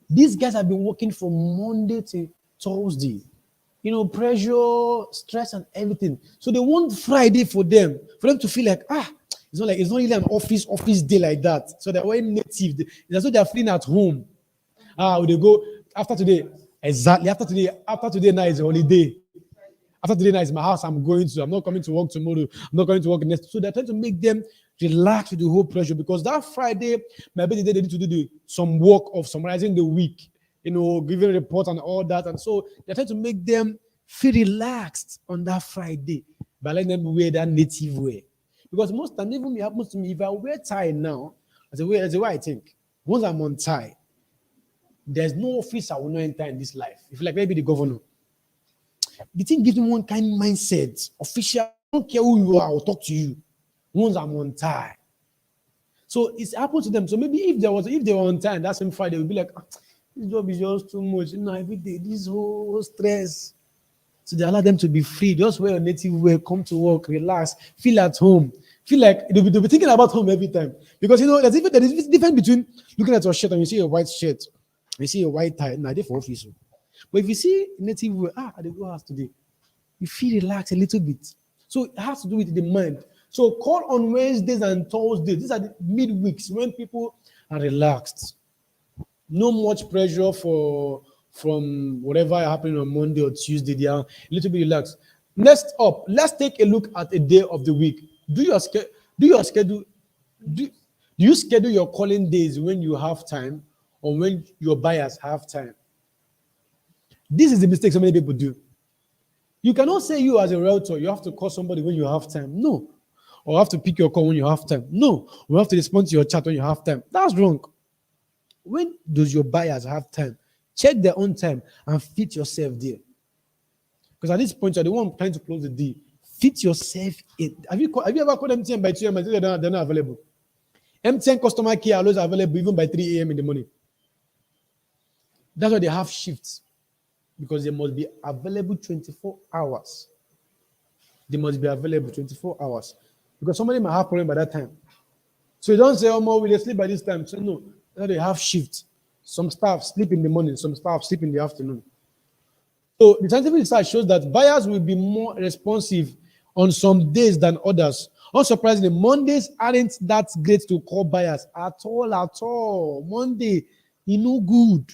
These guys have been working from Monday to Thursday. Pressure, stress, and everything. So they want Friday for them to feel like, it's not really an office day like that. So they're wearing native. It's as though they're feeling at home. They go after today. Exactly. After today night is a holiday. After today night is my house. I'm not coming to work tomorrow. I'm not going to work next. So they're trying to make them relax with the whole pressure, because that Friday might be the day they need to do some work of summarizing the week, giving a report and all that. And so they're trying to make them feel relaxed on that Friday by letting them wear that native wear. Because most times, even it happens to me, if I wear tie now, as a way I think, once I'm on tie, there's no office I will not enter in this life. If like maybe the governor, the thing gives me one kind of mindset. Official, I don't care who you are, I'll talk to you. Once I'm on tie. So it's happened to them. So maybe if they were on time, that same Friday, we'll be like, this job is just too much. Every day, this whole stress. So they allow them to be free. Just wear your native wear, come to work, relax, feel at home. Feel like they'll be thinking about home every time. Because there is a difference between looking at your shirt and you see a white shirt, you see a white tie, they're for office. But if you see native wear, I did go house today, you feel relaxed a little bit. So it has to do with the mind. So call on Wednesdays and Thursdays. These are the midweeks when people are relaxed. No much pressure from whatever happening on Monday or Tuesday. They are a little bit relaxed. Next up, let's take a look at a day of the week. Do you schedule your calling days when you have time or when your buyers have time? This is the mistake so many people do. You cannot say you as a realtor, you have to call somebody when you have time. No. Or have to pick your call when you have time. No. We have to respond to your chat when you have time. That's wrong. When does your buyers have time? Check their own time and fit yourself there. Because at this point, you're the one trying to close the deal. Fit yourself in. Have you ever called MTN by 2 a.m. and they're not available? MTN customer care are always available even by 3 a.m. in the morning. That's why they have shifts. Because they must be available 24 hours. They must be available 24 hours. Because somebody might have problem by that time. So you don't say, will they sleep by this time? So no, they have shifts. Some staff sleep in the morning, some staff sleep in the afternoon. So the scientific research shows that buyers will be more responsive on some days than others. Unsurprisingly, Mondays aren't that great to call buyers at all. Monday, no good.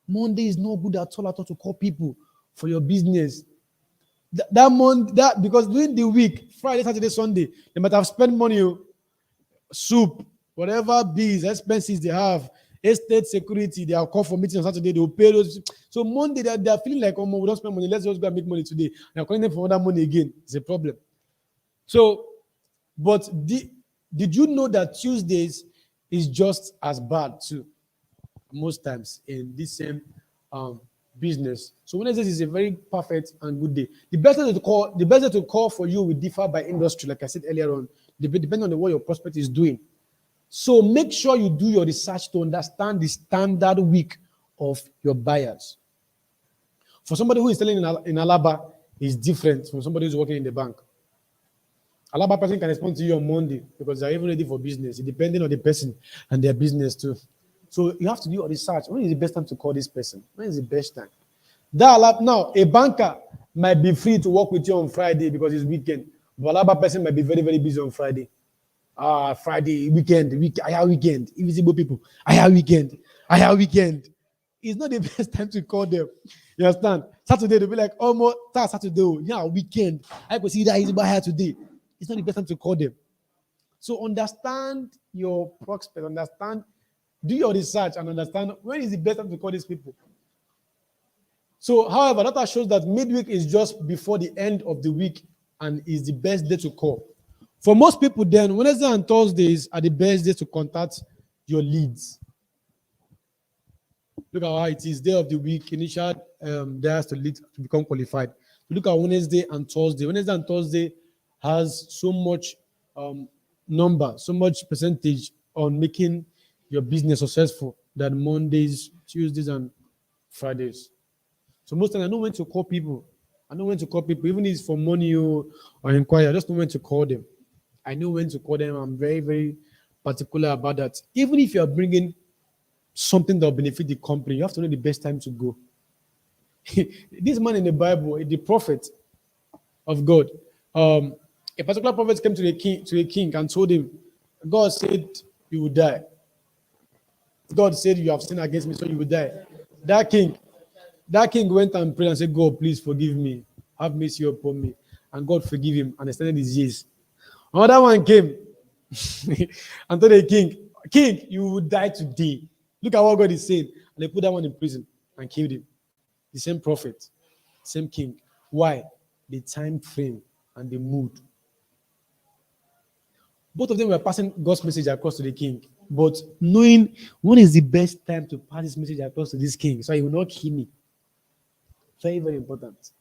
Monday is no good at all to call people for your business. Because during the week, Friday, Saturday, Sunday, they might have spent money, soup, whatever bills, expenses they have, estate security, they are called for meetings on Saturday, they will pay those. So Monday, they are feeling like, we don't spend money, let's just go and make money today. They're calling them for other money again. It's a problem. So, but did you know that Tuesdays is just as bad too? Most times in this same business. So Wednesdays is a very perfect and good day. The best day to call for you will differ by industry, like I said earlier on, depending on what your prospect is doing. So make sure you do your research to understand the standard week of your buyers. For somebody who is selling in Alaba, is different from somebody who's working in the bank. Alaba person can respond to you on Monday because they're even ready for business, depending on the person and their business too. So you have to do your research. When is the best time to call this person? When is the best time? Now, a banker might be free to work with you on Friday because it's weekend. But Alaba person might be very, very busy on Friday. Friday, weekend. I have weekend. Invisible people. I have weekend. It's not the best time to call them. You understand? Saturday, they'll be like, almost Saturday. Yeah, weekend. I could see that he's about here today. It's not the best time to call them. So understand your prospect. Do your research and understand when is the best time to call these people. So, however, data shows that midweek is just before the end of the week and is the best day to call. For most people, then, Wednesday and Thursdays are the best days to contact your leads. Look at how it is. Day of the week, initial days to lead to become qualified. Look at Wednesday and Thursday. Wednesday and Thursday has so much so much percentage on making your business successful than Mondays, Tuesdays, and Fridays. So most times I know when to call people. I know when to call people, even if it's for money or inquiry. I just know when to call them. I know when to call them. I'm very, very particular about that. Even if you are bringing something that will benefit the company, you have to know the best time to go. This man in the Bible, the prophet of God, a particular prophet came to a king and told him, God said you will die. God said you have sinned against me, so you will die. That king, that king went and prayed and said, God, please forgive me. Have mercy upon me. And God forgive him and extended his years. Another one came and told the king, you will die today. Look at what God is saying. And they put that one in prison and killed him. The same prophet, same king. Why? The time frame and the mood. Both of them were passing God's message across to the king, but knowing when is the best time to pass this message across to this king so he will not kill me. Very, very important.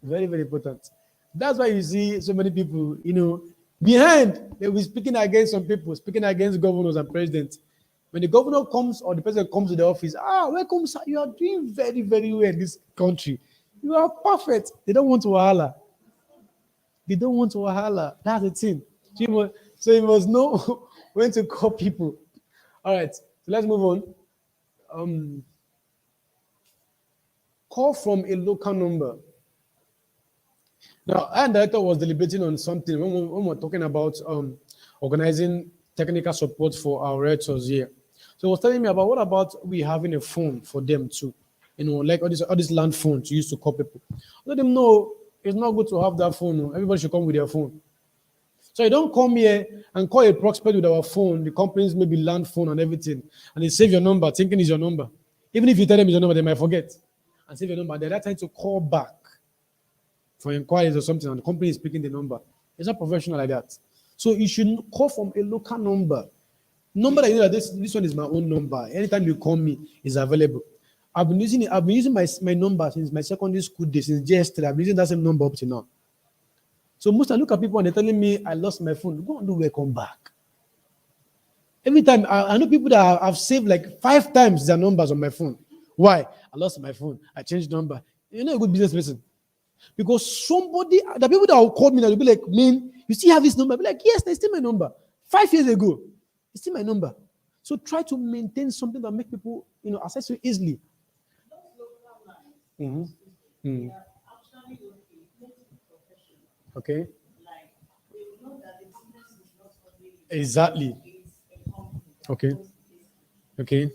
Very, very important. That's why you see so many people, behind, they will be speaking against some people, speaking against governors and presidents. When the governor comes or the president comes to the office, welcome, sir. You are doing very, very well in this country. You are perfect. They don't want to wahala. They don't want to wahala. That's the thing. So you must know when to call people. All right. So let's move on. Call from a local number. Now, our director was deliberating on something when we're talking about organizing technical support for our realtors here. So he was telling me about what about we having a phone for them too, like all these land phones you used to call people. Let them know it's not good to have that phone. Everybody should come with their phone. So you don't come here and call a prospect with our phone, the companies maybe land phone and everything, and they save your number, thinking it's your number. Even if you tell them it's your number, they might forget and save your number. They're not trying to call back for inquiries or something, and the company is picking the number. It's not professional like that. So you should call from a local number. Number that you know that this one is my own number. Anytime you call me, it's available. I've been using my number since my secondary school days, since JS3. I've been using that same number up to now. So most I look at people and they're telling me I lost my phone. Go and do welcome back. Every time I know people that I've saved like 5 times their numbers on my phone. Why? I lost my phone. I changed number. You're not a good business person. Because the people that will call me, they'll be like, man, you still have this number? I'll be like, yes, that's still my number. 5 years ago, it's still my number. So try to maintain something that make people, access you easily. Mm-hmm. Mm-hmm. Okay. Exactly. Okay. Okay.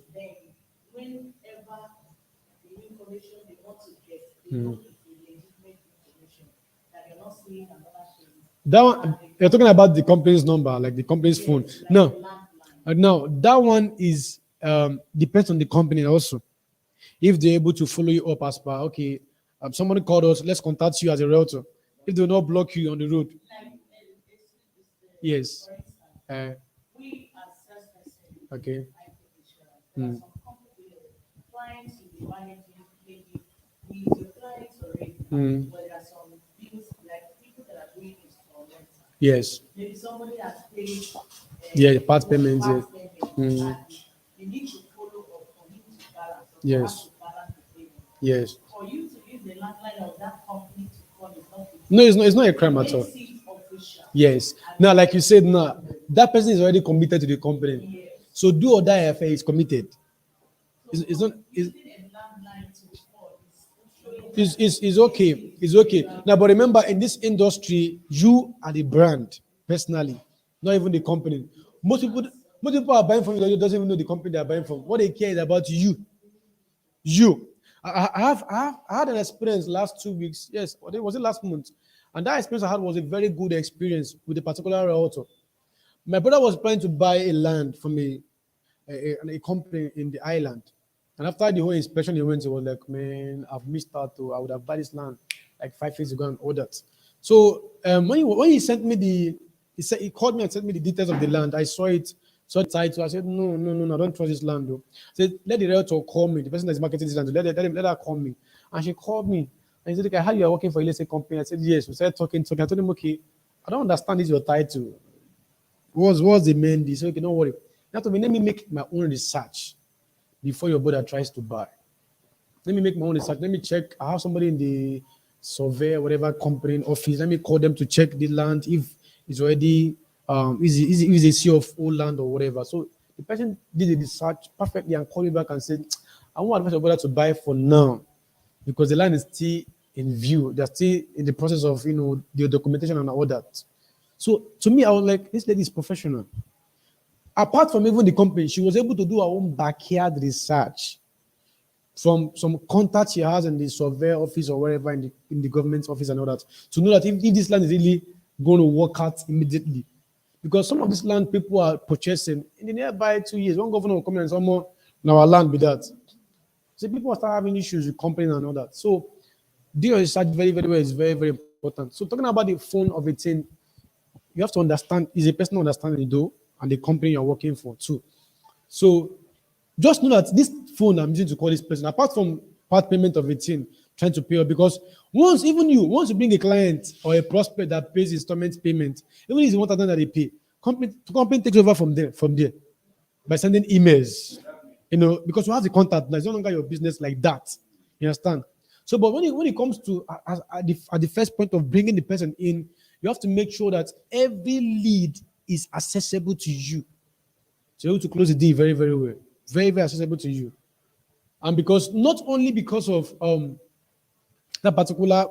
Mm. That one, you're talking about the company's number, like the company's phone. No, that one is depends on the company also. If they're able to follow you up as per, okay, somebody called us, let's contact you as a realtor. If they will not block you on the road. Yes. Okay. Mm. Mm. Yes. Yeah, part payments. Yes. Mm. Yes. Yes. No, it's not a crime at all. Yes. Now, like you said, now that person is already committed to the company. So do or die affair is committed. It's not. It's okay. It's okay. Now, but remember, in this industry, you are the brand personally, not even the company. Most people are buying from you that doesn't even know the company they are buying from. What they care is about you. You. I had an experience last 2 weeks. Yes, was it last month? And that experience I had was a very good experience with a particular realtor. My brother was planning to buy a land from a company in the island. And after the whole inspection he went, he was like, man, I've missed out. I would have bought this land like 5 years ago and all that. So when he sent me he called me and sent me the details of the land. I saw the title. I said, no, I don't trust this land though. I said, let the realtor call me. The person that's marketing this land, let her call me. And she called me. And he said, okay, how you are working for a real estate company? I said, yes. We started talking. I told him, okay, I don't understand this your title. What's the main deal? So okay, don't worry. Let me make my own research before your brother tries to buy. Let me make my own research. Let me check. I have somebody in the survey, whatever company office. Let me call them to check the land if it's already is a sea of old land or whatever. So the person did the research perfectly and called me back and said, I want advise your brother to buy for now because the land is still in view. They're still in the process of the documentation and all that. So to me, I was like, this lady is professional. Apart from even the company, she was able to do her own backyard research from some contacts she has in the survey office or wherever in the government office and all that, to know that if this land is really going to work out immediately. Because some of this land people are purchasing in the nearby 2 years. One governor will come in and say, "More now our land be that." So people start having issues with companies and all that. So doing research very, very well is very, very important. So talking about the phone of a thing, you have to understand is a personal understanding you do and the company you're working for too. So just know that this phone I'm using to call this person, apart from part payment of a thing, trying to pay up, because once you bring a client or a prospect that pays installment payment, even if it's 1,000 that they pay, company takes over from there by sending emails, because you have the contact now. It's no longer your business like that. You understand? So, but when it comes to at the first point of bringing the person in, you have to make sure that every lead is accessible to you. So you're able to close the deal very, very well. Very, very accessible to you. And because not only because of that particular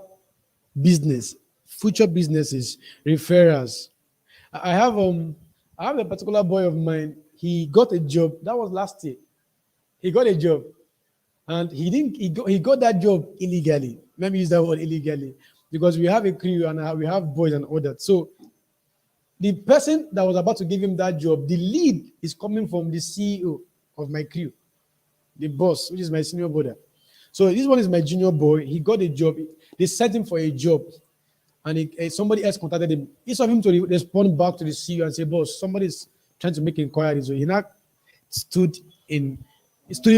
business, future businesses, referrals. I have a particular boy of mine. He got a job. That was last year. He got a job, and he got that job illegally. Let me use that word illegally, because we have a crew and we have boys and all that. So the person that was about to give him that job, the lead is coming from the CEO of my crew, the boss, which is my senior brother. So this one is my junior boy. He got a job. They sent him for a job, and somebody else contacted him. Instead of him to respond back to the CEO and say, "Boss, somebody is trying to make inquiries," so he now stood in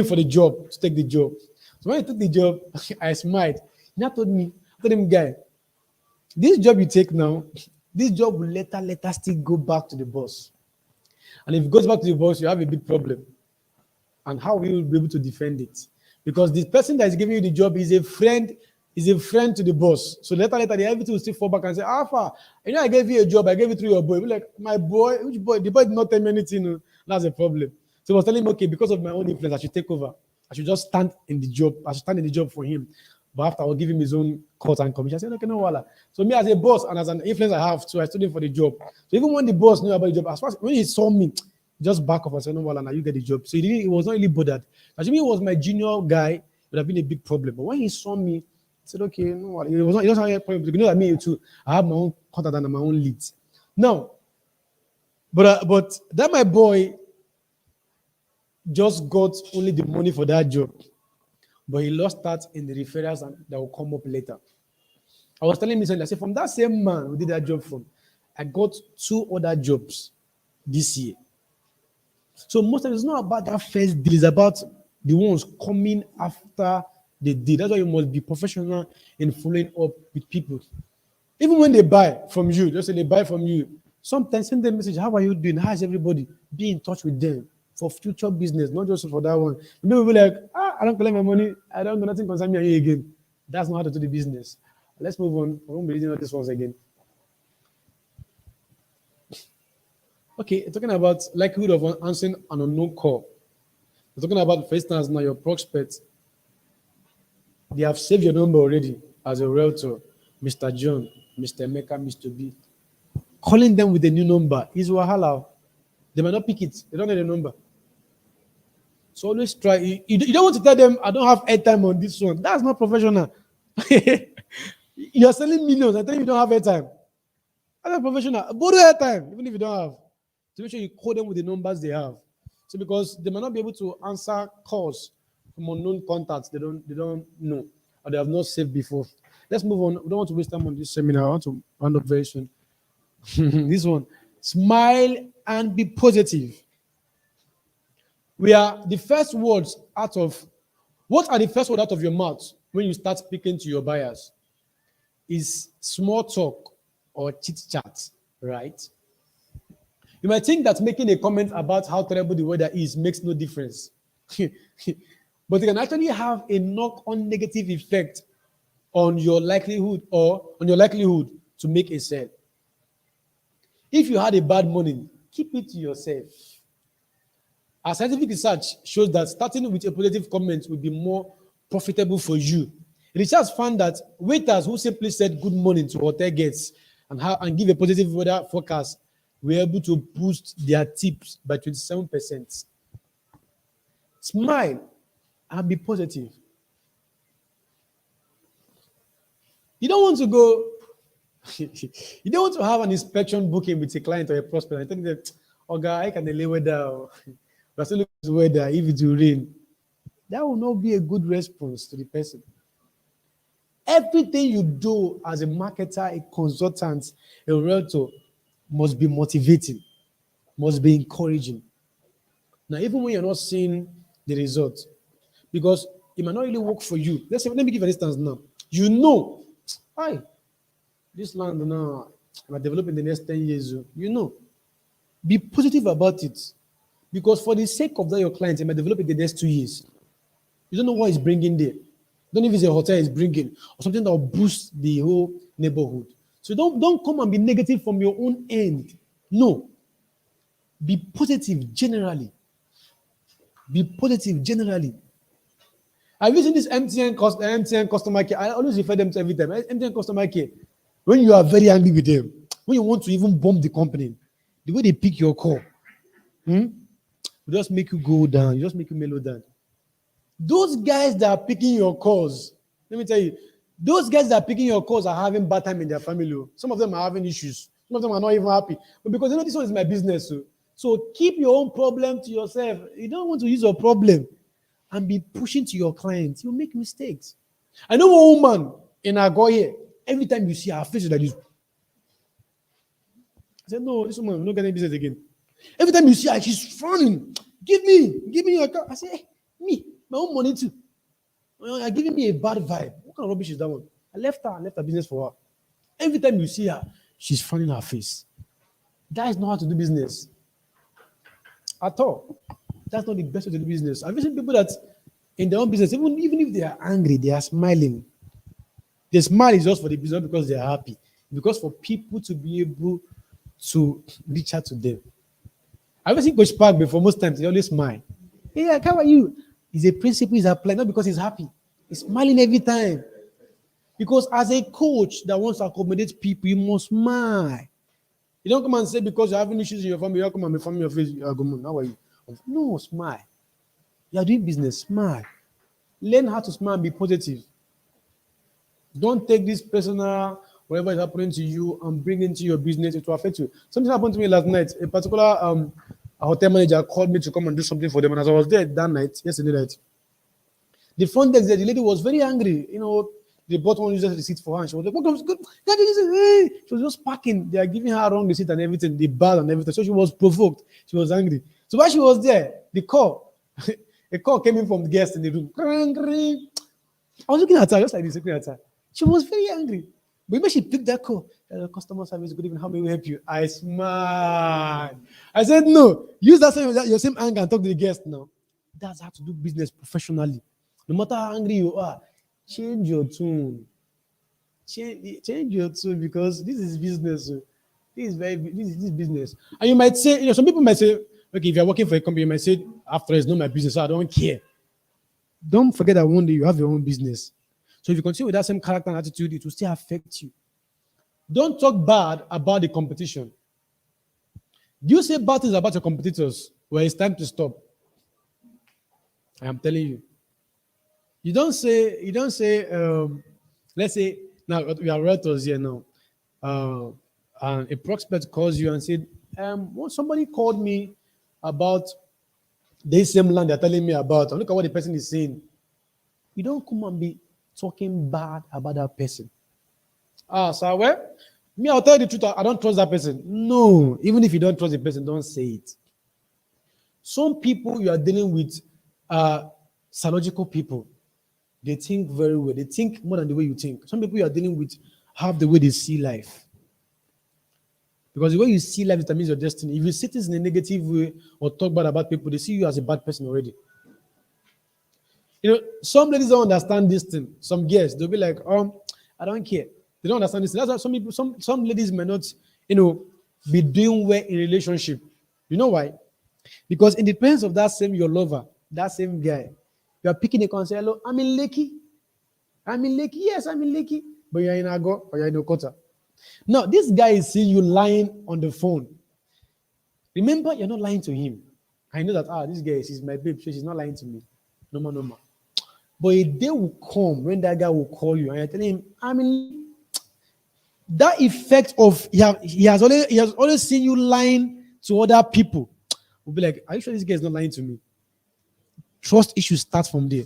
for the job, to take the job. So when he took the job, I smiled. He now told him, "Guy, this job you take now, this job will later still go back to the boss. And if it goes back to the boss, you have a big problem. And how will you be able to defend it? Because the person that is giving you the job is a friend to the boss. So later, everything will still fall back and say, Alpha, I gave you a job, I gave it through your boy." We're like, "My boy, which boy? The boy did not tell me anything." That's a problem. So I was telling him, okay, because of my own influence, I should take over. I should just stand in the job. I should stand in the job for him. But after I will give him his own cut and commission. I said, "Okay, no wala." So me as a boss and as an influence I have, so I stood in for the job. So even when the boss knew about the job, as far as when he saw me, just back off and said, "No wala, now you get the job." So he was not really bothered. Assuming he was my junior guy, it would have been a big problem. But when he saw me, he said, "Okay, no wala." He doesn't have a problem. You know that me too. I have my own contact and my own leads. Now, but that my boy just got only the money for that job. But he lost that in the referrals that will come up later. I was telling him, I said, from that same man who did that job from, I got 2 other jobs this year. So most of it's not about that first deal, it's about the ones coming after the deal. That's why you must be professional in following up with people. Even when they buy from you, just say they buy from you, sometimes send them a message, "How are you doing? How is everybody?" Be in touch with them for future business, not just for that one. People will be like, "I don't collect my money. I don't do nothing concern me again." That's not how to do the business. Let's move on. I won't be reading all this once again. Okay, talking about likelihood of answering an unknown call. We're talking about, for instance, now your prospects. They have saved your number already as a realtor, Mr. John, Mr. Emeka, Mr. B. Calling them with a new number is wahala. They might not pick it. They don't know the number. So always try. You don't want to tell them, "I don't have airtime on this one." That's not professional. You're selling millions and telling you don't have airtime. That's not professional. Borrow airtime, even if you don't have. To make sure you call them with the numbers they have. So because they might not be able to answer calls from unknown contacts they don't know or they have not saved before. Let's move on. We don't want to waste time on this seminar. I want to round up very soon. This one. Smile and be positive. What are the first words out of your mouth when you start speaking to your buyers? Is small talk or chit chat, right? You might think that making a comment about how terrible the weather is makes no difference. but it can actually have a knock-on negative effect on your likelihood to make a sale. If you had a bad morning, keep it to yourself. Our scientific research shows that starting with a positive comment will be more profitable for you. Research found that waiters who simply said good morning to hotel guests and give a positive weather forecast were able to boost their tips by 27%. Smile and be positive. You don't want to go, you don't want to have an inspection booking with a client or a prospect and tell them, oh, guy, I can delay weather. But still look at the weather if it will rain. That will not be a good response to the person. Everything you do as a marketer, a consultant, a realtor must be motivating, must be encouraging. Now, even when you're not seeing the result, because it might not really work for you. Let me give an instance now. You know, hi, this land now might develop in the next 10 years. You know, be positive about it. Because for the sake of that, your client, it might develop in the next 2 years. You don't know what it's bringing there. You don't know if it's a hotel is bringing or something that will boost the whole neighborhood. So don't come and be negative from your own end. No. Be positive generally. Be positive generally. I've used this MTN customer care. I always refer them to every time. MTN customer care. When you are very angry with them, when you want to even bomb the company, the way they pick your call, will just make you go down. You just make you mellow down. Those guys that are picking your calls, let me tell you, those guys that are picking your calls are having bad time in their family. Some of them are having issues. Some of them are not even happy. But because this one is my business. So keep your own problem to yourself. You don't want to use your problem and be pushing to your clients. You'll make mistakes. I know one woman in Ago here. Every time you see her face is like this. I said, no, this woman will not get any business again. Every time you see her, she's frowning. Give me your account. I say, hey, me, my own money too. You're giving me a bad vibe. What kind of rubbish is that one? I left her business for her. Every time you see her, she's frowning her face. That is not how to do business. At all. That's not the best way to do business. I've seen people that in their own business, even if they are angry, they are smiling. The smile is just for the business because they are happy. Because for people to be able to reach out to them. I've seen Coach Park before. Most times, they always smile. Hey, how are you? It's a principle he's applying, not because he's happy. He's smiling every time. Because as a coach that wants to accommodate people, you must smile. You don't come and say because you're having issues in your family, you come and be family your face, you are going, how are you? No, smile. You are doing business, smile. Learn how to smile and be positive. Don't take this personal, whatever is happening to you, and bring it into your business. It will affect you. Something happened to me last night. A particular a hotel manager called me to come and do something for them. And as I was there that night, yesterday night, the front desk, the lady was very angry. You know, they bought one user's receipt for her. And she was like, what comes good? Hey. She was just packing. They are giving her wrong receipt and everything, the bag and everything. So she was provoked. She was angry. So while she was there, a call came in from the guest in the room. I was looking at her, just like this, looking at her. She was very angry. But when she picked that call, customer service, good evening, how may we help you? I smiled. I said, no, use your same anger and talk to the guest now. That's how to do business professionally. No matter how angry you are, change your tone. Change your tone because this is business. This is business. And you might say, some people might say, okay, if you're working for a company, you might say, after it's not my business, so I don't care. Don't forget that one day you have your own business. So if you continue with that same character and attitude, it will still affect you. Don't talk bad about the competition. Do you say bad things about your competitors? Well, it's time to stop. I am telling you. You don't say, let's say, now we are realtors here now. And a prospect calls you and said, somebody called me about this same land they're telling me about. And look at what the person is saying. You don't come and be talking bad about that person. So well, me, I'll tell you the truth. I don't trust that person. No, even if you don't trust the person, don't say it. Some people you are dealing with are psychological people. They think very well. They think more than the way you think. Some people you are dealing with have the way they see life. Because the way you see life determines your destiny. If you see things in a negative way or talk bad about people, they see you as a bad person already. Some ladies don't understand this thing. Some girls, they'll be like, I don't care. They don't understand this. That's why some people, some ladies may not, be doing well in relationship. You know why? Because in the presence of that same your lover, that same guy, you are picking a call and say, hello, I'm in Lekki. I'm in Lekki. Yes, I'm in Lekki. But you're in Ago or you're in Okota. Now, this guy is seeing you lying on the phone. Remember, you're not lying to him. I know that, this girl is my babe, so she's not lying to me. No more, no more. But a day will come when that guy will call you and you're telling him, I'm in. That effect of he has always seen you lying to other people. Will be like, are you sure this guy is not lying to me? Trust issues start from there.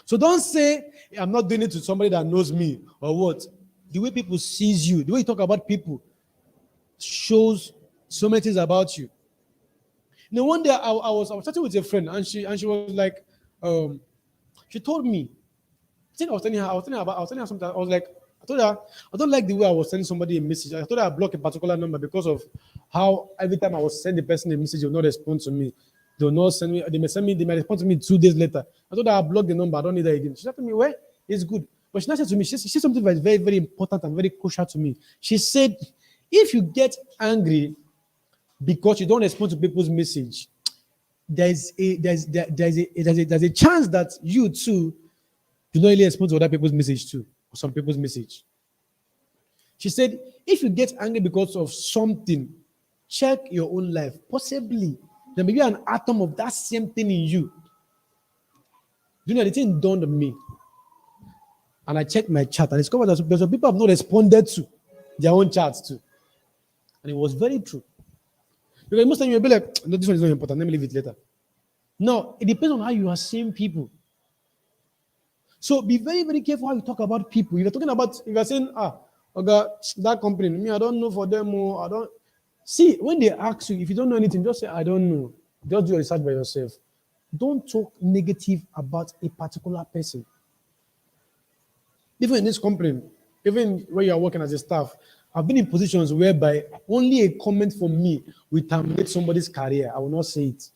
So don't say, I'm not doing it to somebody that knows me or what. The way people sees you, the way you talk about people shows so many things about you. Now one day I was chatting with a friend and she was like, she told me, I think I was telling her something. I was like, I told her, I don't like the way I was sending somebody a message. I told her I blocked a particular number because of how every time I was sending the person a message, they will not respond to me. They will not send me, they may respond to me 2 days later. I told her I blocked the number, I don't need that again. She said to me, well, it's good. But she said to me, she said something that is very, very important and very crucial to me. She said, if you get angry because you don't respond to people's message, there's a chance that you too do not really respond to other people's message too, or some people's message. She said, if you get angry because of something, check your own life. Possibly, there may be an atom of that same thing in you. You know, the thing dawned on me. And I checked my chat and discovered that some people have not responded to their own chats too. And it was very true. Because most of you'll be like, no, this one is not important, let me leave it later. No, it depends on how you are seeing people. So be very, very careful how you talk about people. If you're saying, okay, that company, me, I don't know for them, or I don't. See, when they ask you, if you don't know anything, just say, I don't know. Just do your research by yourself. Don't talk negative about a particular person. Even in this company, even when you're working as a staff, I've been in positions whereby only a comment from me will terminate somebody's career. I will not say it.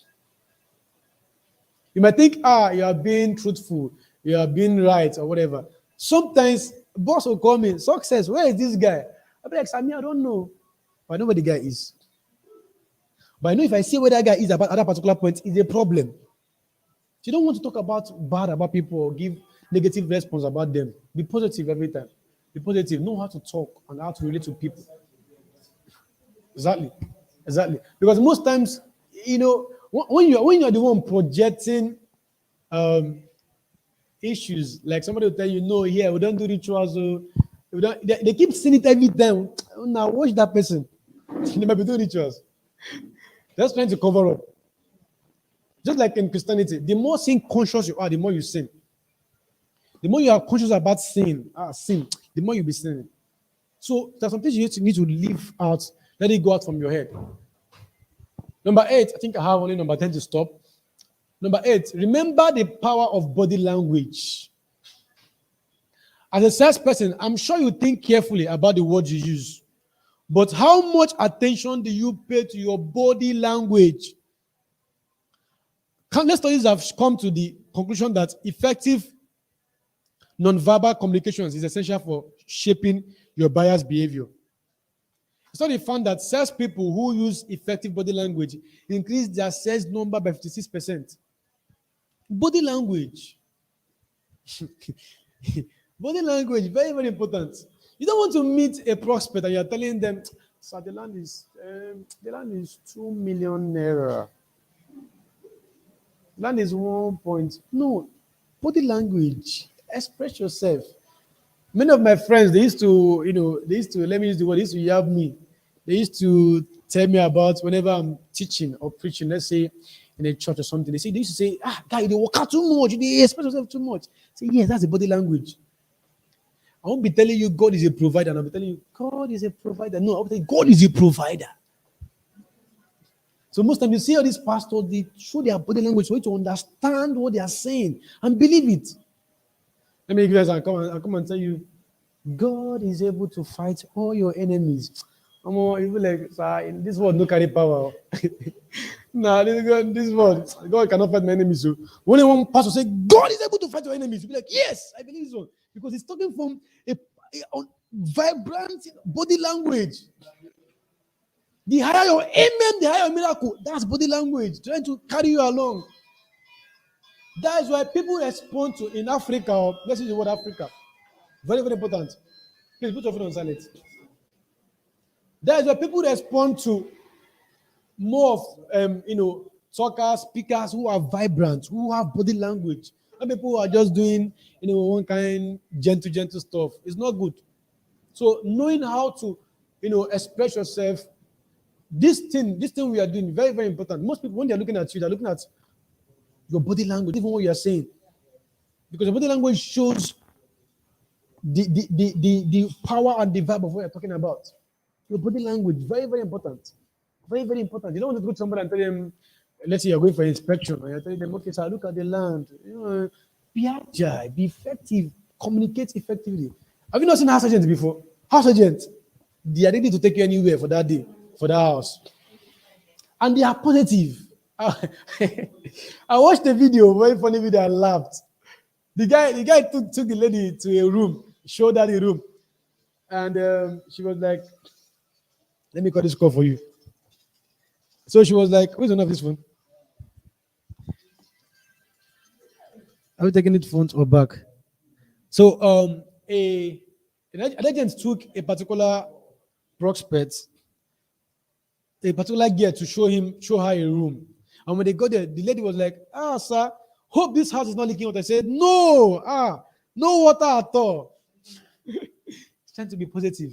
You might think, you are being truthful, you are being right, or whatever. Sometimes, boss will call me, success, where is this guy? I'll be like, Sammy, I don't know. But I know where the guy is. But I know if I see where that guy is about other particular point, it's a problem. So you don't want to talk bad about people or give negative response about them. Be positive every time. Be positive. Know how to talk and how to relate to people. Exactly. Because most times, when you're the one projecting issues, like somebody will tell you, no, here we don't do rituals. They keep saying it every time. Now watch that person. They might be doing rituals. They're just trying to cover up. Just like in Christianity, the more sin conscious you are, the more you sin. The more you are conscious about sin, the more you'll be sinning. So there's some things you need to leave out, let it go out from your head. Number 8, I think I have only number 10 to stop. Number 8, remember the power of body language. As a salesperson, I'm sure you think carefully about the words you use. But how much attention do you pay to your body language? Countless studies have come to the conclusion that effective nonverbal communications is essential for shaping your buyer's behavior. The study found that salespeople who use effective body language increase their sales number by 56%. Body language. Body language, very, very important. You don't want to meet a prospect and you're telling them, sir, the land is 2 million naira. Land is 1 point. No, body language. Express yourself. Many of my friends, they used to, let me use the word, they used to yab me. They used to tell me about whenever I'm teaching or preaching, let's say in a church or something, they used to say, guy, you walk out too much, you express yourself too much. Say, yes, that's the body language. I won't be telling you God is a provider, and I'll be telling you God is a provider. No, I'll be telling you God is a provider. So most times you see all these pastors, they show their body language so you to understand what they are saying and believe it. Let me give you guys and come and tell you, God is able to fight all your enemies. You be like, sir, in this world, no carry power. Nah, this one, God cannot fight my enemies. So when one pastor say God is able to fight your enemies, you'll be like, yes, I believe so. Because he's talking from a vibrant body language. The higher your amen, the higher your miracle. That's body language, trying to carry you along. That is why people respond to in Africa, or let's use the word Africa. Very, very important. Please put your phone on silent. That is why people respond to more of talkers, speakers who are vibrant, who have body language. And people who are just doing one kind gentle stuff. It's not good. So knowing how to express yourself, this thing we are doing, very, very important. Most people, when they're looking at you, they're looking at your body language, even what you're saying. Because your body language shows the power and the vibe of what you're talking about. Your body language, very, very important. Very, very important. You don't want to go to somebody and tell them, let's say you're going for inspection, and you're telling them, okay, sir, look at the land. Be agile, be effective, communicate effectively. Have you not seen house agents before? House agents, they are ready to take you anywhere for that day, for that house. And they are positive. I watched the video, very funny video, I laughed. The guy took the lady to a room, showed her the room. And she was like, let me call this call for you. So she was like, who's on this phone? Are we taking it front or back? So an agent took a particular prospect, a particular gear to show her a room. And when they got there, the lady was like, sir, hope this house is not leaking water. I said, no water at all. Trying to be positive.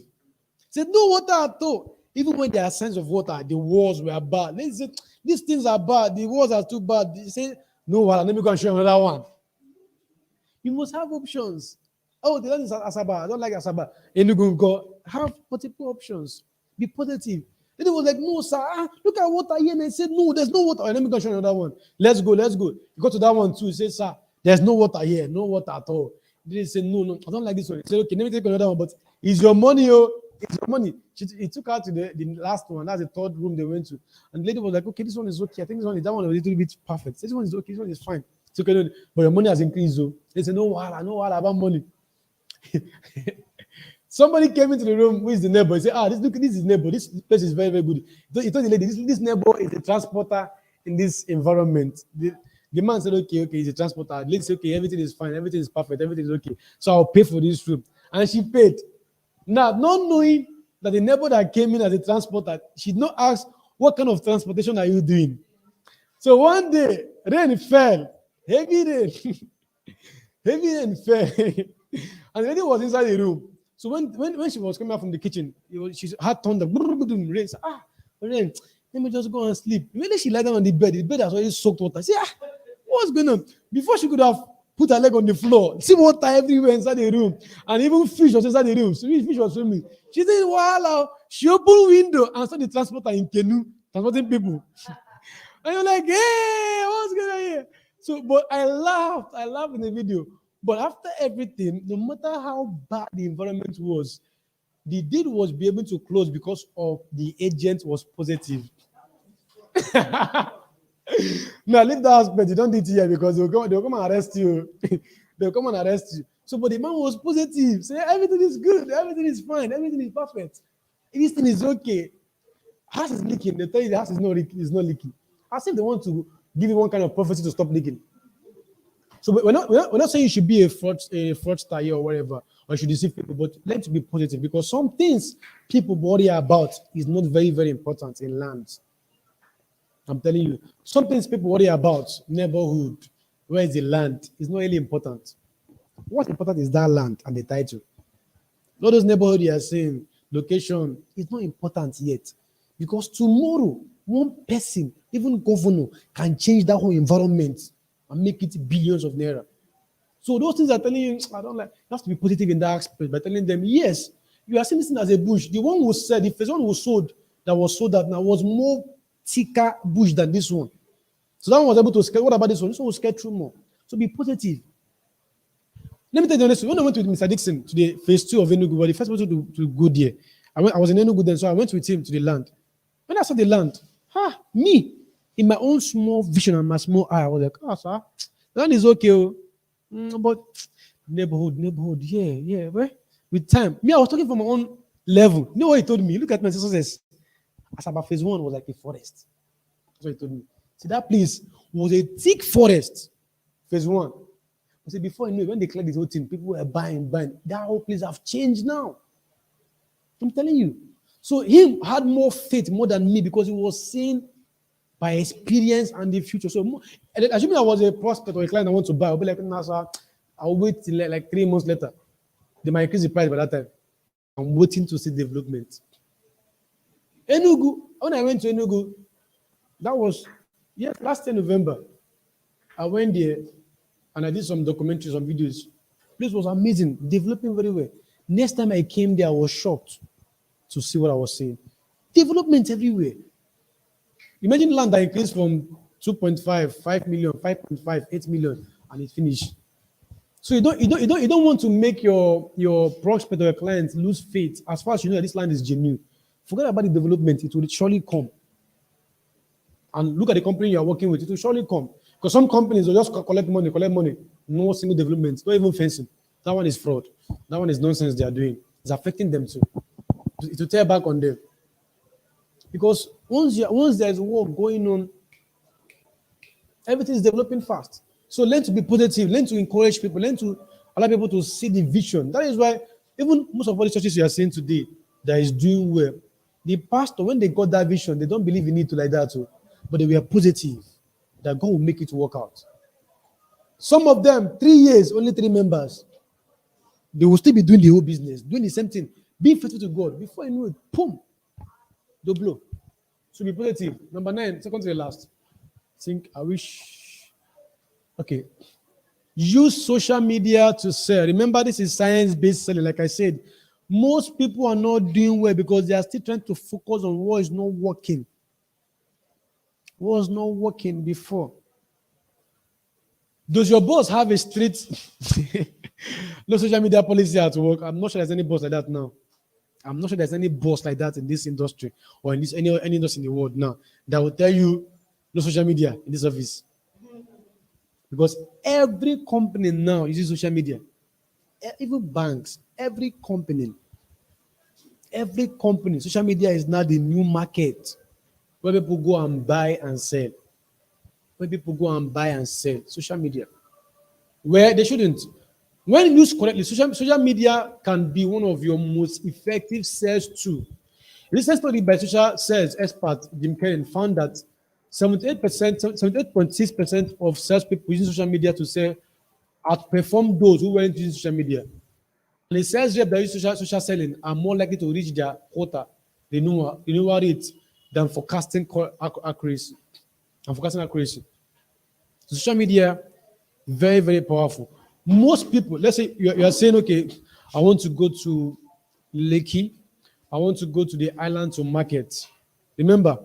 Said, no water at all. Even when there are signs of water, the walls were bad. They said, these things are bad, the walls are too bad. They say, no water, let me go and show you another one. You must have options. Oh, the land is Asaba. I don't like Asaba. And you go have multiple options. Be positive. Then it was like, no, sir, look at water here. And I said, no, there's no water. Let me go and show you another one. Let's go. You go to that one too. He said, sir, there's no water here, no water at all. They said, no, I don't like this one. He said, okay, let me take another one, but it's your money, it's your money. He took her to the last one. That's the third room they went to. And the lady was like, okay, this one is okay. I think that one is a little bit perfect. This one is okay. This one is fine. It's okay, but your money has increased. So they said, no wahala about money. Somebody came into the room. Who is the neighbor? He said, this is neighbor. This place is very, very good. He told the lady, this neighbor is a transporter in this environment. The man said, okay, he's a transporter. The lady said, okay, everything is fine. Everything is perfect. Everything is okay. So I'll pay for this room. And she paid. Now, not knowing that the neighbor that came in as a transporter, she did not ask, what kind of transportation are you doing? So one day, rain fell. Heavy rain. Heavy rain fell. And the lady was inside the room. So when she was coming out from the kitchen, she had thunder. Rain. So, rain. Let me just go and sleep. Immediately she lied down on the bed has already soaked water. She said, what's going on? Before she could have put her leg on the floor, see water everywhere inside the room. And even fish was inside the room. So fish was swimming. She said, wow. She opened window and saw the transporter in canoe, transporting people. And you're like, hey, what's going on here? So, but I laughed in the video. But after everything, no matter how bad the environment was, the deal was be able to close because of the agent was positive. Now, leave that aspect. You don't need to hear because they'll come and arrest you. They'll come and arrest you. So, but the man was positive. Say, everything is good. Everything is fine. Everything is perfect. Everything is okay. House is leaking. They tell you the house is not leaking. As if they want to give you one kind of prophecy to stop leaking. So we're not saying you should be a fraudster here or whatever, or you should deceive people, but let's be positive because some things people worry about is not very, very important in land. I'm telling you, some things people worry about, neighborhood, where is the land, is not really important. What's important is that land and the title. All those neighborhood you are saying, location, is not important yet. Because tomorrow, one person, even governor, can change that whole environment and make it billions of naira. So those things are telling you, I don't like, you have to be positive in that aspect by telling them, yes, you are seeing this thing as a bush. The one who said, the first one who sold, that was sold out now was more thicker bush than this one. So that one was able to scale. What about this one? This one will scale through more. So be positive. Let me tell you the honest. When I went with Mr. Dixon to the phase 2 of Enugu, well, the first person to go there, I was in Enugu then, so I went with him to the land. When I saw the land, me, In my own small vision and my small eye, I was like, oh, sir, that is okay. But neighborhood, yeah. Well, with time, me, I was talking from my own level. You know what he told me? Look at my success. As about phase one was like a forest. That's what he told me. See, that place was a thick forest. Phase one. I said, before you know, when they cleared this whole thing, people were buying. That whole place have changed now. I'm telling you. So he had more faith more than me because he was seeing by experience and the future. So assuming I was a prospect or a client I want to buy, I'll be like, nah, sir, I'll wait till like 3 months later. They might increase the price by that time. I'm waiting to see development. Enugu, when I went to Enugu, that was last year November. I went there and I did some documentaries, some videos. Place was amazing, developing very well. Next time I came there, I was shocked to see what I was seeing. Development everywhere. Imagine land that increased from 2.5, 5 million, 5.5, 8 million, and it finished. So you don't want to make your prospect or your clients lose faith as far as you know that this land is genuine. Forget about the development, it will surely come. And look at the company you are working with, it will surely come. Because some companies will just collect money, no single development, not even fencing. That one is fraud. That one is nonsense they are doing. It's affecting them too. It will tear back on them. Because once there's work going on, everything is developing fast. So learn to be positive, learn to encourage people, learn to allow people to see the vision. That is why even most of all the churches you are seeing today that is doing well, the pastor, when they got that vision, they don't believe in it like that too, but they were positive that God will make it work out. Some of them, 3 years, only 3 members. They will still be doing the whole business, doing the same thing, being faithful to God. Before you know it, boom, they'll blow. So be positive. Number 9, second to the last. Okay. Use social media to sell. Remember, this is science-based selling. Like I said, most people are not doing well because they are still trying to focus on what is not working. What was not working before. Does your boss have a strict no social media policy at work? I'm not sure there's any boss like that now. I'm not sure there's any boss like that in this industry or in this any industry in the world now that will tell you no social media in this office. Because every company now uses social media. Even banks, every company, social media is now the new market where people go and buy and sell. Social media. Where they shouldn't. When used correctly, social media can be one of your most effective sales tools. A recent study by social sales expert Jim Karen found that 78.6% of salespeople using social media to sell outperform those who weren't using social media. And the sales reps that use social selling are more likely to reach their quota renewal rate than forecasting accuracy. Social media, very, very powerful. Most people, let's say you are saying, okay, I want to go to Lekki, I want to go to the island to market. Remember,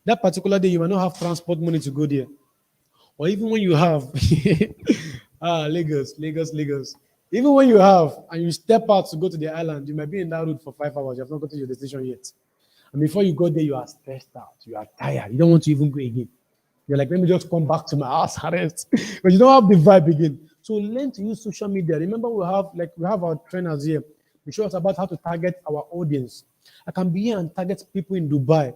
that particular day you might not have transport money to go there. Or even when you have, Lagos. Even when you have and you step out to go to the island, you might be in that route for 5 hours. You have not got to your destination yet. And before you go there, you are stressed out. You are tired. You don't want to even go again. You're like, let me just come back to my house and rest. But you don't have the vibe again. So learn to use social media. Remember, we have our trainers here. We show us about how to target our audience. I can be here and target people in Dubai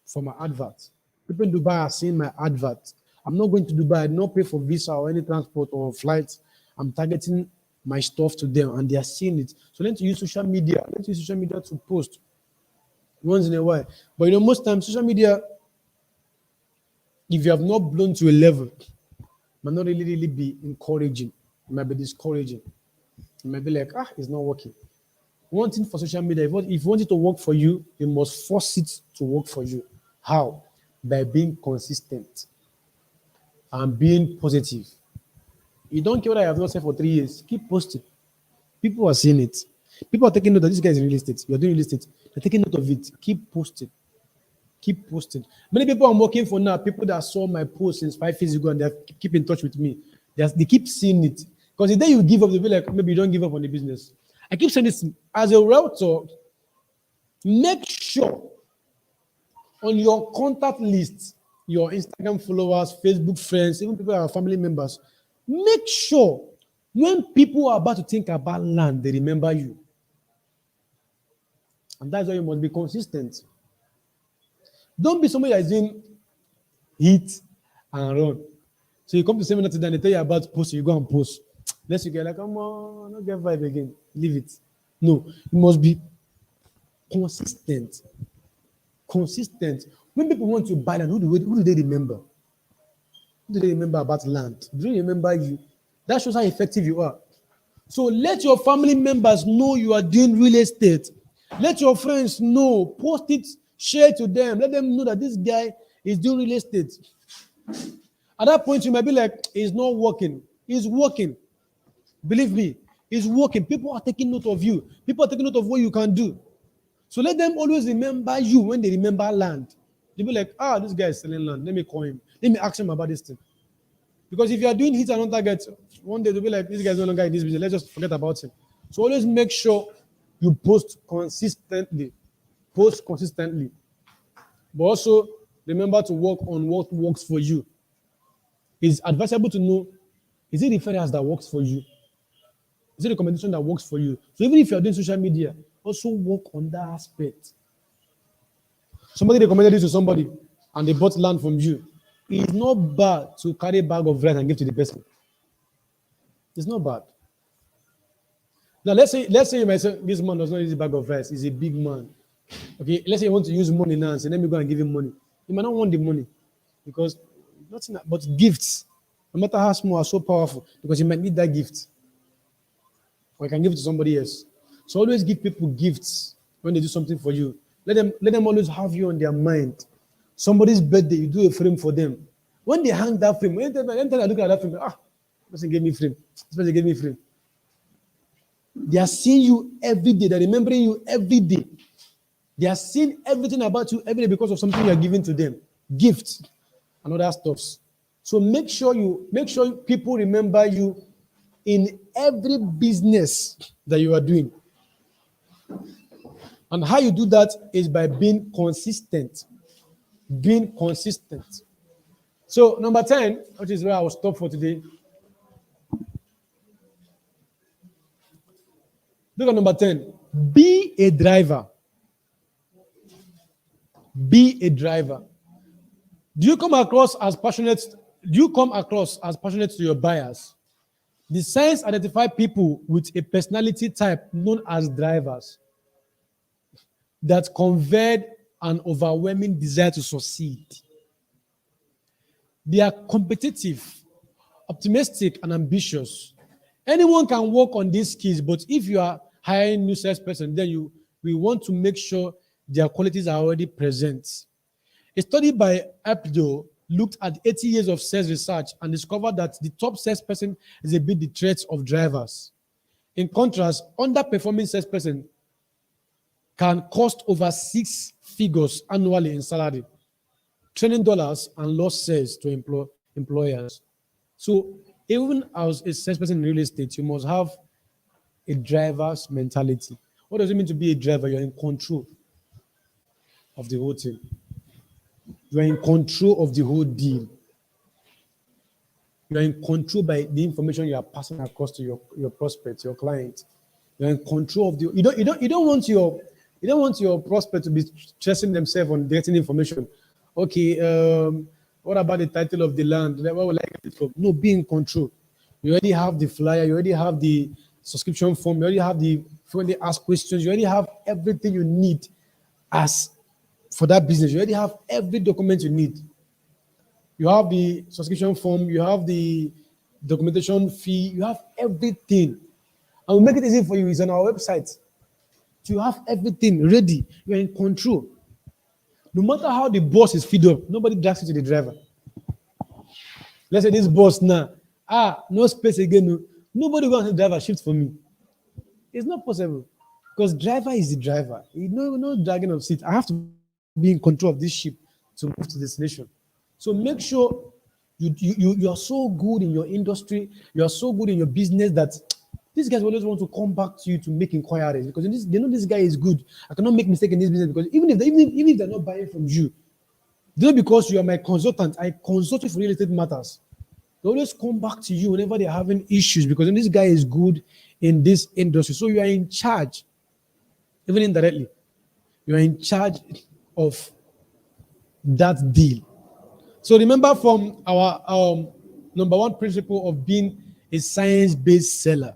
for my advert. People in Dubai are seeing my advert. I'm not going to Dubai. I do not pay for visa or any transport or flights. I'm targeting my stuff to them and they are seeing it. So learn to use social media. Learn to use social media to post once in a while. But most times social media, if you have not blown to a level, it might not really be encouraging. It might be discouraging. It might be like, it's not working. One thing for social media, if you want it to work for you, you must force it to work for you. How? By being consistent and being positive. You don't care what I have not said for 3 years. Keep posting. People are seeing it. People are taking note that this guy is in real estate. You're doing real estate. They're taking note of it. Keep posting. Many people I'm working for now, people that saw my post since 5 years ago and they keep in touch with me. They keep seeing it. Because the day you give up, they'll be like, maybe you don't give up on the business. I keep saying this as a realtor, make sure on your contact list your Instagram followers, Facebook friends, even people who are family members, make sure when people are about to think about land, they remember you. And that's why you must be consistent. Don't be somebody that is doing hit and run. So you come to seminar today and they tell you about post, you go and post. Unless you get like, come on, not get vibe again. Leave it. No, you must be consistent. Consistent. When people want to buy land, who do they remember? Who do they remember about land? Do they remember you? That shows how effective you are. So let your family members know you are doing real estate. Let your friends know. Post it, share to them. Let them know that this guy is doing real estate. At that point, you might be like, it's not working. It's working. Believe me, it's working. People are taking note of you. People are taking note of what you can do. So let them always remember you when they remember land. They'll be like, this guy is selling land. Let me call him. Let me ask him about this thing. Because if you are doing hit and non target, one day they'll be like, this guy is no longer in this business. Let's just forget about him. So always make sure you post consistently. Post consistently. But also remember to work on what works for you. It's advisable to know, is it referrals that works for you? Is it a recommendation that works for you? So even if you're doing social media, also work on that aspect. Somebody recommended you to somebody and they bought land from you. It's not bad to carry a bag of rice and give to the person. It's not bad. Now let's say you might say this man does not use a bag of rice. He's a big man. Okay, let's say you want to use money now and say, let me go and give him money. You might not want the money because nothing but gifts, no matter how small, are so powerful because you might need that gift. Or you can give it to somebody else. So always give people gifts when they do something for you. Let them always have you on their mind. Somebody's birthday, you do a frame for them. When they hang that frame, anytime I look at that frame, this person gave me frame. This person gave me frame. They are seeing you every day. They're remembering you every day. They are seeing everything about you every day because of something you are giving to them. Gifts and other stuffs. So make sure people remember you in every business that you are doing. And how you do that is by being consistent. Being consistent. So number 10, which is where I will stop for today. Look at number 10. Be a driver. Be a driver. Do you come across as passionate to your buyers? The signs identify people with a personality type known as drivers that conveyed an overwhelming desire to succeed. They are competitive, optimistic, and ambitious. Anyone can work on these skills, but if you are hiring new salesperson, then we want to make sure their qualities are already present. A study by Apdo looked at 80 years of sales research and discovered that the top salesperson is a bit the traits of drivers. In contrast, underperforming salesperson can cost over 6 figures annually in salary, training dollars, and lost sales to employers. So even as a salesperson in real estate, you must have a driver's mentality. What does it mean to be a driver? You're in control of the whole thing. You are in control of the whole deal. You are in control by the information you are passing across to your prospect, your client. You are in control of the. You don't want your prospect to be stressing themselves on getting information. Okay, what about the title of the land? Where will I get it from? No, be in control. You already have the flyer. You already have the subscription form. You already have when they ask questions. You already have everything you need for that business. You already have every document you need. You have the subscription form. You have the documentation fee. You have everything. And we'll make it easy for you. It's on our website. You have everything ready. You're in control. No matter how the boss is fed up, nobody drags you to the driver. Let's say this boss now, no space again. No. Nobody goes to the driver shift for me. It's not possible. Because driver is the driver. No dragging of seat. I have to be in control of this ship to move to destination. So make sure you are so good in your industry, you are so good in your business that these guys always want to come back to you to make inquiries because they know this guy is good. I cannot make mistake in this business because even if they're not buying from you, Just because you are my consultant, I consult you for real estate matters. They always come back to you whenever they're having issues because this guy is good in this industry. So you are in charge, even indirectly. You are in charge of that deal. So remember from our number one principle of being a science-based seller,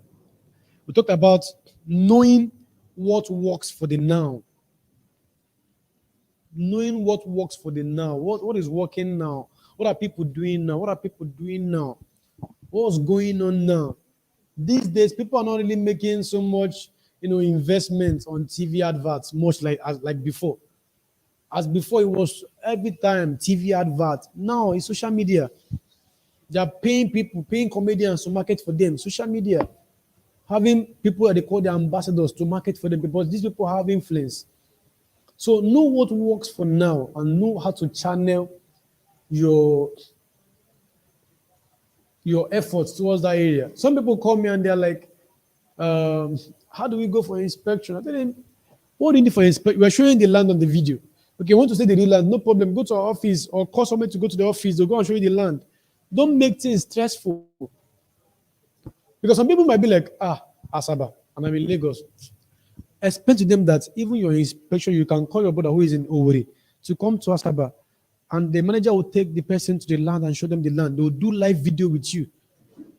we talked about knowing what works for the now. Knowing what works for the now. What is working now? What are people doing now? What are people doing now? What's going on now? These days, people are not really making so much, investment on TV adverts, much like before. As before, it was every time TV advert. Now it's social media. They are paying people, paying comedians to market for them. Social media, having people that they call the ambassadors to market for them because these people have influence. So know what works for now and know how to channel your efforts towards that area. Some people call me and they're like, how do we go for inspection? I tell them, what do you need for inspection? We're showing the land on the video. Okay, you want to see the real land? No problem. Go to our office or call somebody to go to the office. They'll go and show you the land. Don't make things stressful. Because some people might be like, Asaba, and I'm in Lagos. Explain to them that even your inspection, you can call your brother who is in Owerri to come to Asaba, and the manager will take the person to the land and show them the land. They will do live video with you.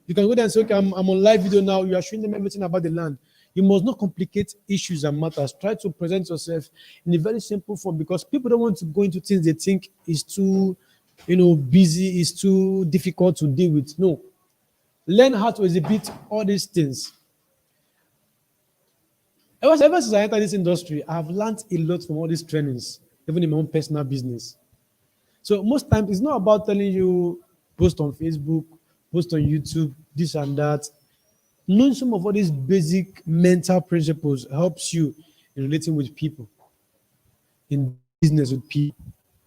You can go there and say, okay, I'm on live video now. You are showing them everything about the land. You must not complicate issues and matters. Try to present yourself in a very simple form because people don't want to go into things they think is too, busy, is too difficult to deal with. No. Learn how to exhibit all these things. Ever since I entered this industry, I have learned a lot from all these trainings, even in my own personal business. So most times, it's not about telling you post on Facebook, post on YouTube, this and that. Knowing some of all these basic mental principles helps you in relating with people, in business with people.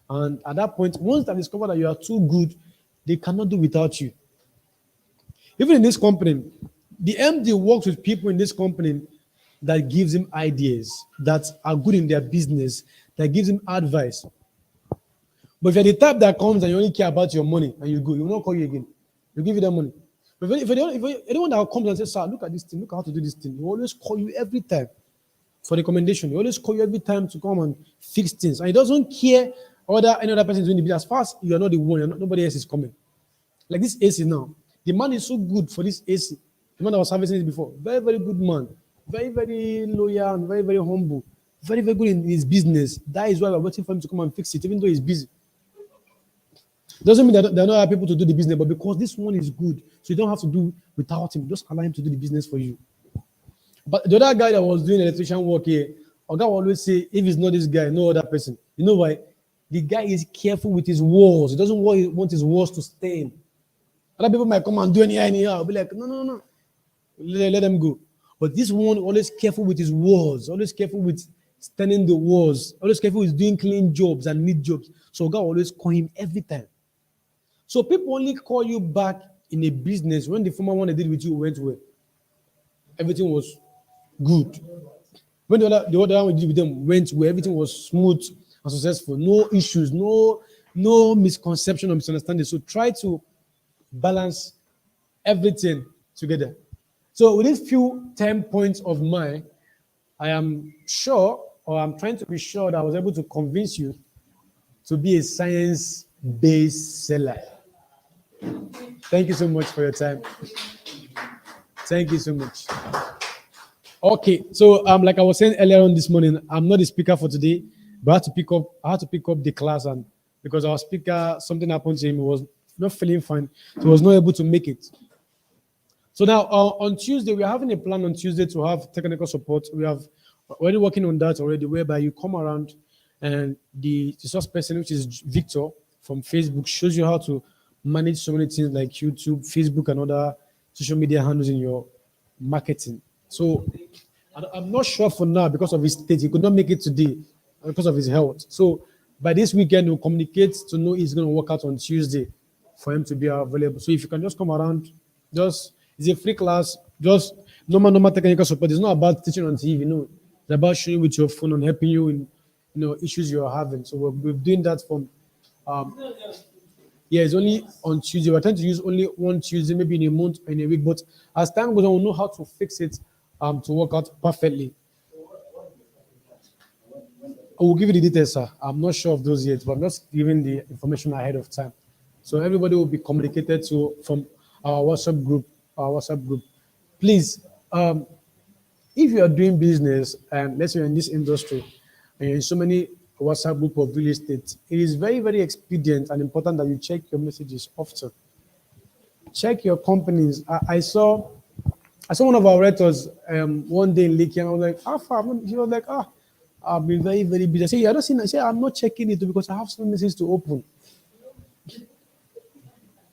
And at that point, once they discover that you are too good, they cannot do without you. Even in this company, the MD works with people in this company that gives him ideas that are good in their business, that gives him advice. But if you're the type that comes and you only care about your money and you go, he will not call you again. He'll give you that money. But if anyone that comes and says, sir, look at this thing, look how to do this thing, he will always call you every time for recommendation. He always call you every time to come and fix things. And he doesn't care whether any other person is doing the business. As far as you are not the one, nobody else is coming. Like this AC now. The man is so good for this AC. The man that was servicing it before. Very, very good man. Very, very loyal and very, very humble. Very, very good in his business. That is why we're waiting for him to come and fix it, even though he's busy. Doesn't mean that there are no other people to do the business, but because this one is good, so you don't have to do without him. Just allow him to do the business for you. But the other guy that was doing electrician work here, Oga will always say, if it's not this guy, no other person. You know why? The guy is careful with his walls. He doesn't want his walls to stain. Other people might come and do anyhow. I'll be like, no. Let them go. But this one always careful with his walls, always careful with staining the walls, always careful with doing clean jobs and neat jobs. So God always call him every time. So people only call you back in a business when the former one they did with you went well. Everything was good. When the other one we did with them went well, everything was smooth and successful. No issues, no misconception or misunderstanding. So try to balance everything together. So with these few 10 points of mine, I am sure, or I'm trying to be sure that I was able to convince you to be a science-based seller. Thank you so much for your time. Thank you so much. Okay, so like I was saying earlier on this morning, I'm not the speaker for today, but I had to pick up the class, and because our speaker, something happened to him, he was not feeling fine, so he was not able to make it. So now on Tuesday, we are having a plan on Tuesday to have technical support. We have already working on that already, whereby you come around and the resource person, which is Victor from Facebook, shows you how to manage so many things like YouTube, Facebook, and other social media handles in your marketing. So I'm not sure for now because of his state. He could not make it today because of his health. So by this weekend, we'll communicate to know he's going to work out on Tuesday for him to be available. So if you can just come around, it's a free class, just normal technical support. It's not about teaching on TV, no. It's about showing with your phone and helping you in issues you're having. So we're doing that from Um, yeah, it's only on Tuesday. We're trying to use only one Tuesday, maybe in a month or in a week. But as time goes on, we'll know how to fix it to work out perfectly. I will give you the details, sir. I'm not sure of those yet, but I'm just giving the information ahead of time. So everybody will be communicated to from our WhatsApp group. Our WhatsApp group. Please, if you are doing business and let's say you're in this industry and you're in so many WhatsApp group of real estate, it is very, very expedient and important that you check your messages often. Check your companies. I saw one of our rectors one day in Lekki, and I was like, how far? He was like, I've been very, very busy. I said, I don't see. I said, I'm not checking it because I have some messages to open.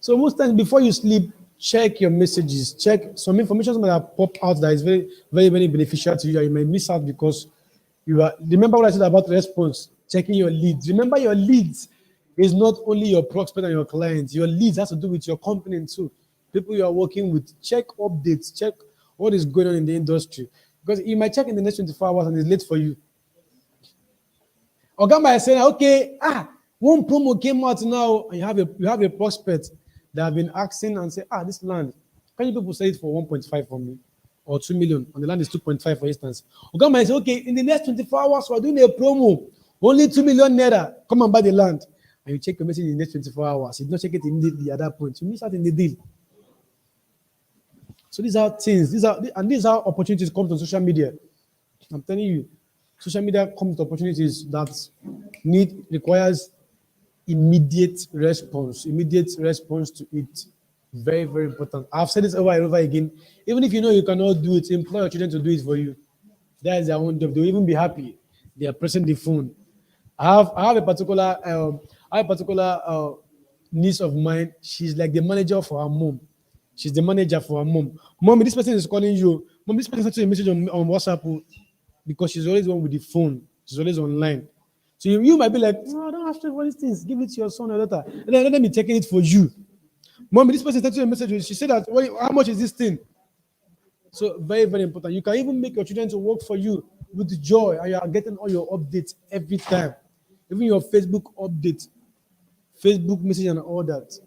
So most times before you sleep, check your messages. Check some information that have popped out that is very, very, very beneficial to you. You may miss out because you are. Remember what I said about response. Checking your leads. Remember your leads is not only your prospect and your clients. Your leads has to do with your company too. People you are working with. Check updates. Check what is going on in the industry because you might check in the next 24 hours and it's late for you. Oga might say, okay, one promo came out now, and you have a prospect that have been asking and say, this land, can you people sell it for 1.5 for me? Or 2 million, and the land is 2.5 for instance. Oga might say, okay, in the next 24 hours, we're doing a promo, only 2 million naira, come and buy the land. And you check your message in the next 24 hours. You don't check it immediately at that point. You miss out in the deal. So these are things, these are opportunities come to social media. I'm telling you, social media comes with opportunities that requires immediate response to it. Very, very important. I've said this over and over again. Even if you know you cannot do it, employ your children to do it for you. That is their own job. They'll even be happy. They are pressing the phone. I have a particular niece of mine. She's like the manager for her mom. She's the manager for her mom. Mommy, this person is calling you. Mom, this person sent you a message on WhatsApp because she's always one with the phone. She's always online. So you might be like, no, I don't have to for these things. Give it to your son or daughter. And then let me taking it for you. Mommy, this person sent you a message. She said that, how much is this thing? So very, very important. You can even make your children to work for you with joy, and you are getting all your updates every time. Even your Facebook update, Facebook message and all that.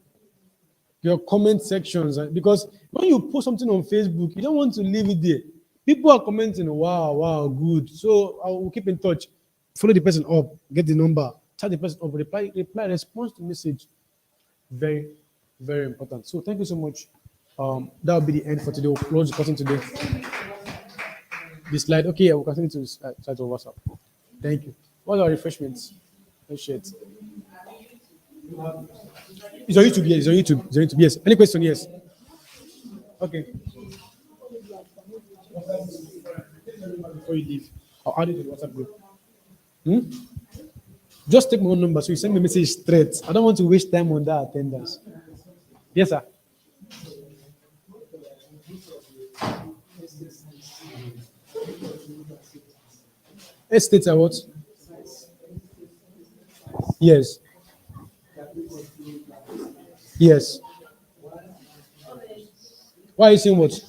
Your comment sections. Because when you post something on Facebook, you don't want to leave it there. People are commenting, wow, good. So I will keep in touch. Follow the person up, get the number, chat the person up, reply, response to message. Very, very important. So thank you so much. That will be the end for today. We'll close the person today. The slide. Okay, we'll continue to chat on WhatsApp. Thank you. What are refreshments? Appreciate it. It's on YouTube, yes. It's on YouTube. It's on YouTube, yes. Any question? Yes. Okay. Before you leave, I'll add it to the WhatsApp group. Just take my own number so you send me a message straight. I don't want to waste time on that attendance. Yes, sir. Estates are what? Yes. Yes. Why are you saying what?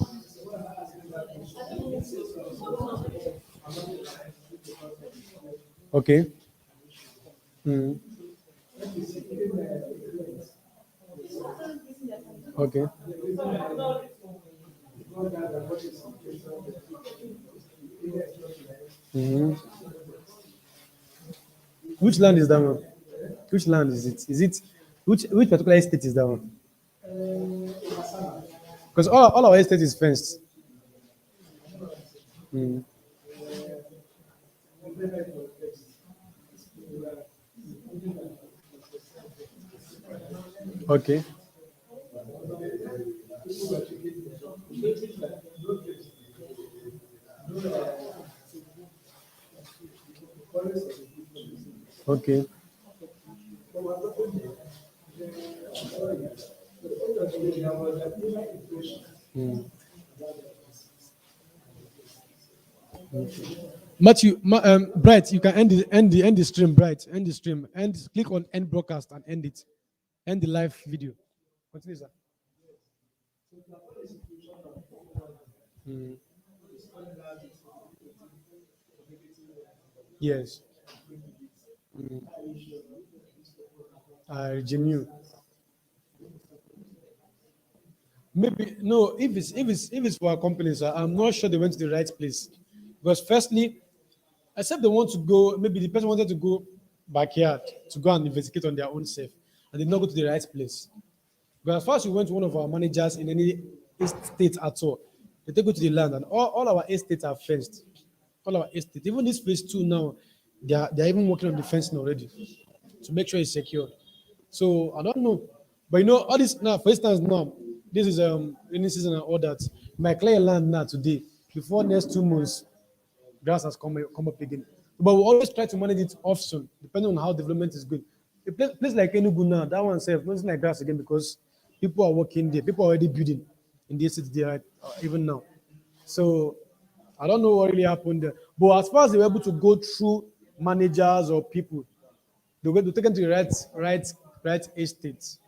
Okay. Okay. Which land is that one? Which land is it? Is it which particular estate is that one? Because all our estate is fenced. Okay. Okay. Matthew, Bright, you can end the stream, Bright. End the stream. Click on end broadcast and end it. End the live video. Continue, sir. Yes. renew. Maybe no. If it's for our company, sir, I'm not sure they went to the right place. Because firstly, except they want to go, maybe the person wanted to go backyard to go and investigate on their own self, and did not go to the right place. But as far as we went to one of our managers in any state at all, they take you to the land, and all our estates are fenced. All our estates, even this phase two now, they are even working on the fencing already to make sure it's secured. So I don't know, but all this now. For instance, now this is rainy season and all that. My clear land now today. Before next 2 months, grass has come up again. But we always try to manage it off soon, depending on how development is going. A place like Enugu now, that one self, nothing like grass again because people are working there. People are already building in the city there even now. So I don't know what really happened there. But as far as they were able to go through managers or people, they were to take them to the right estates.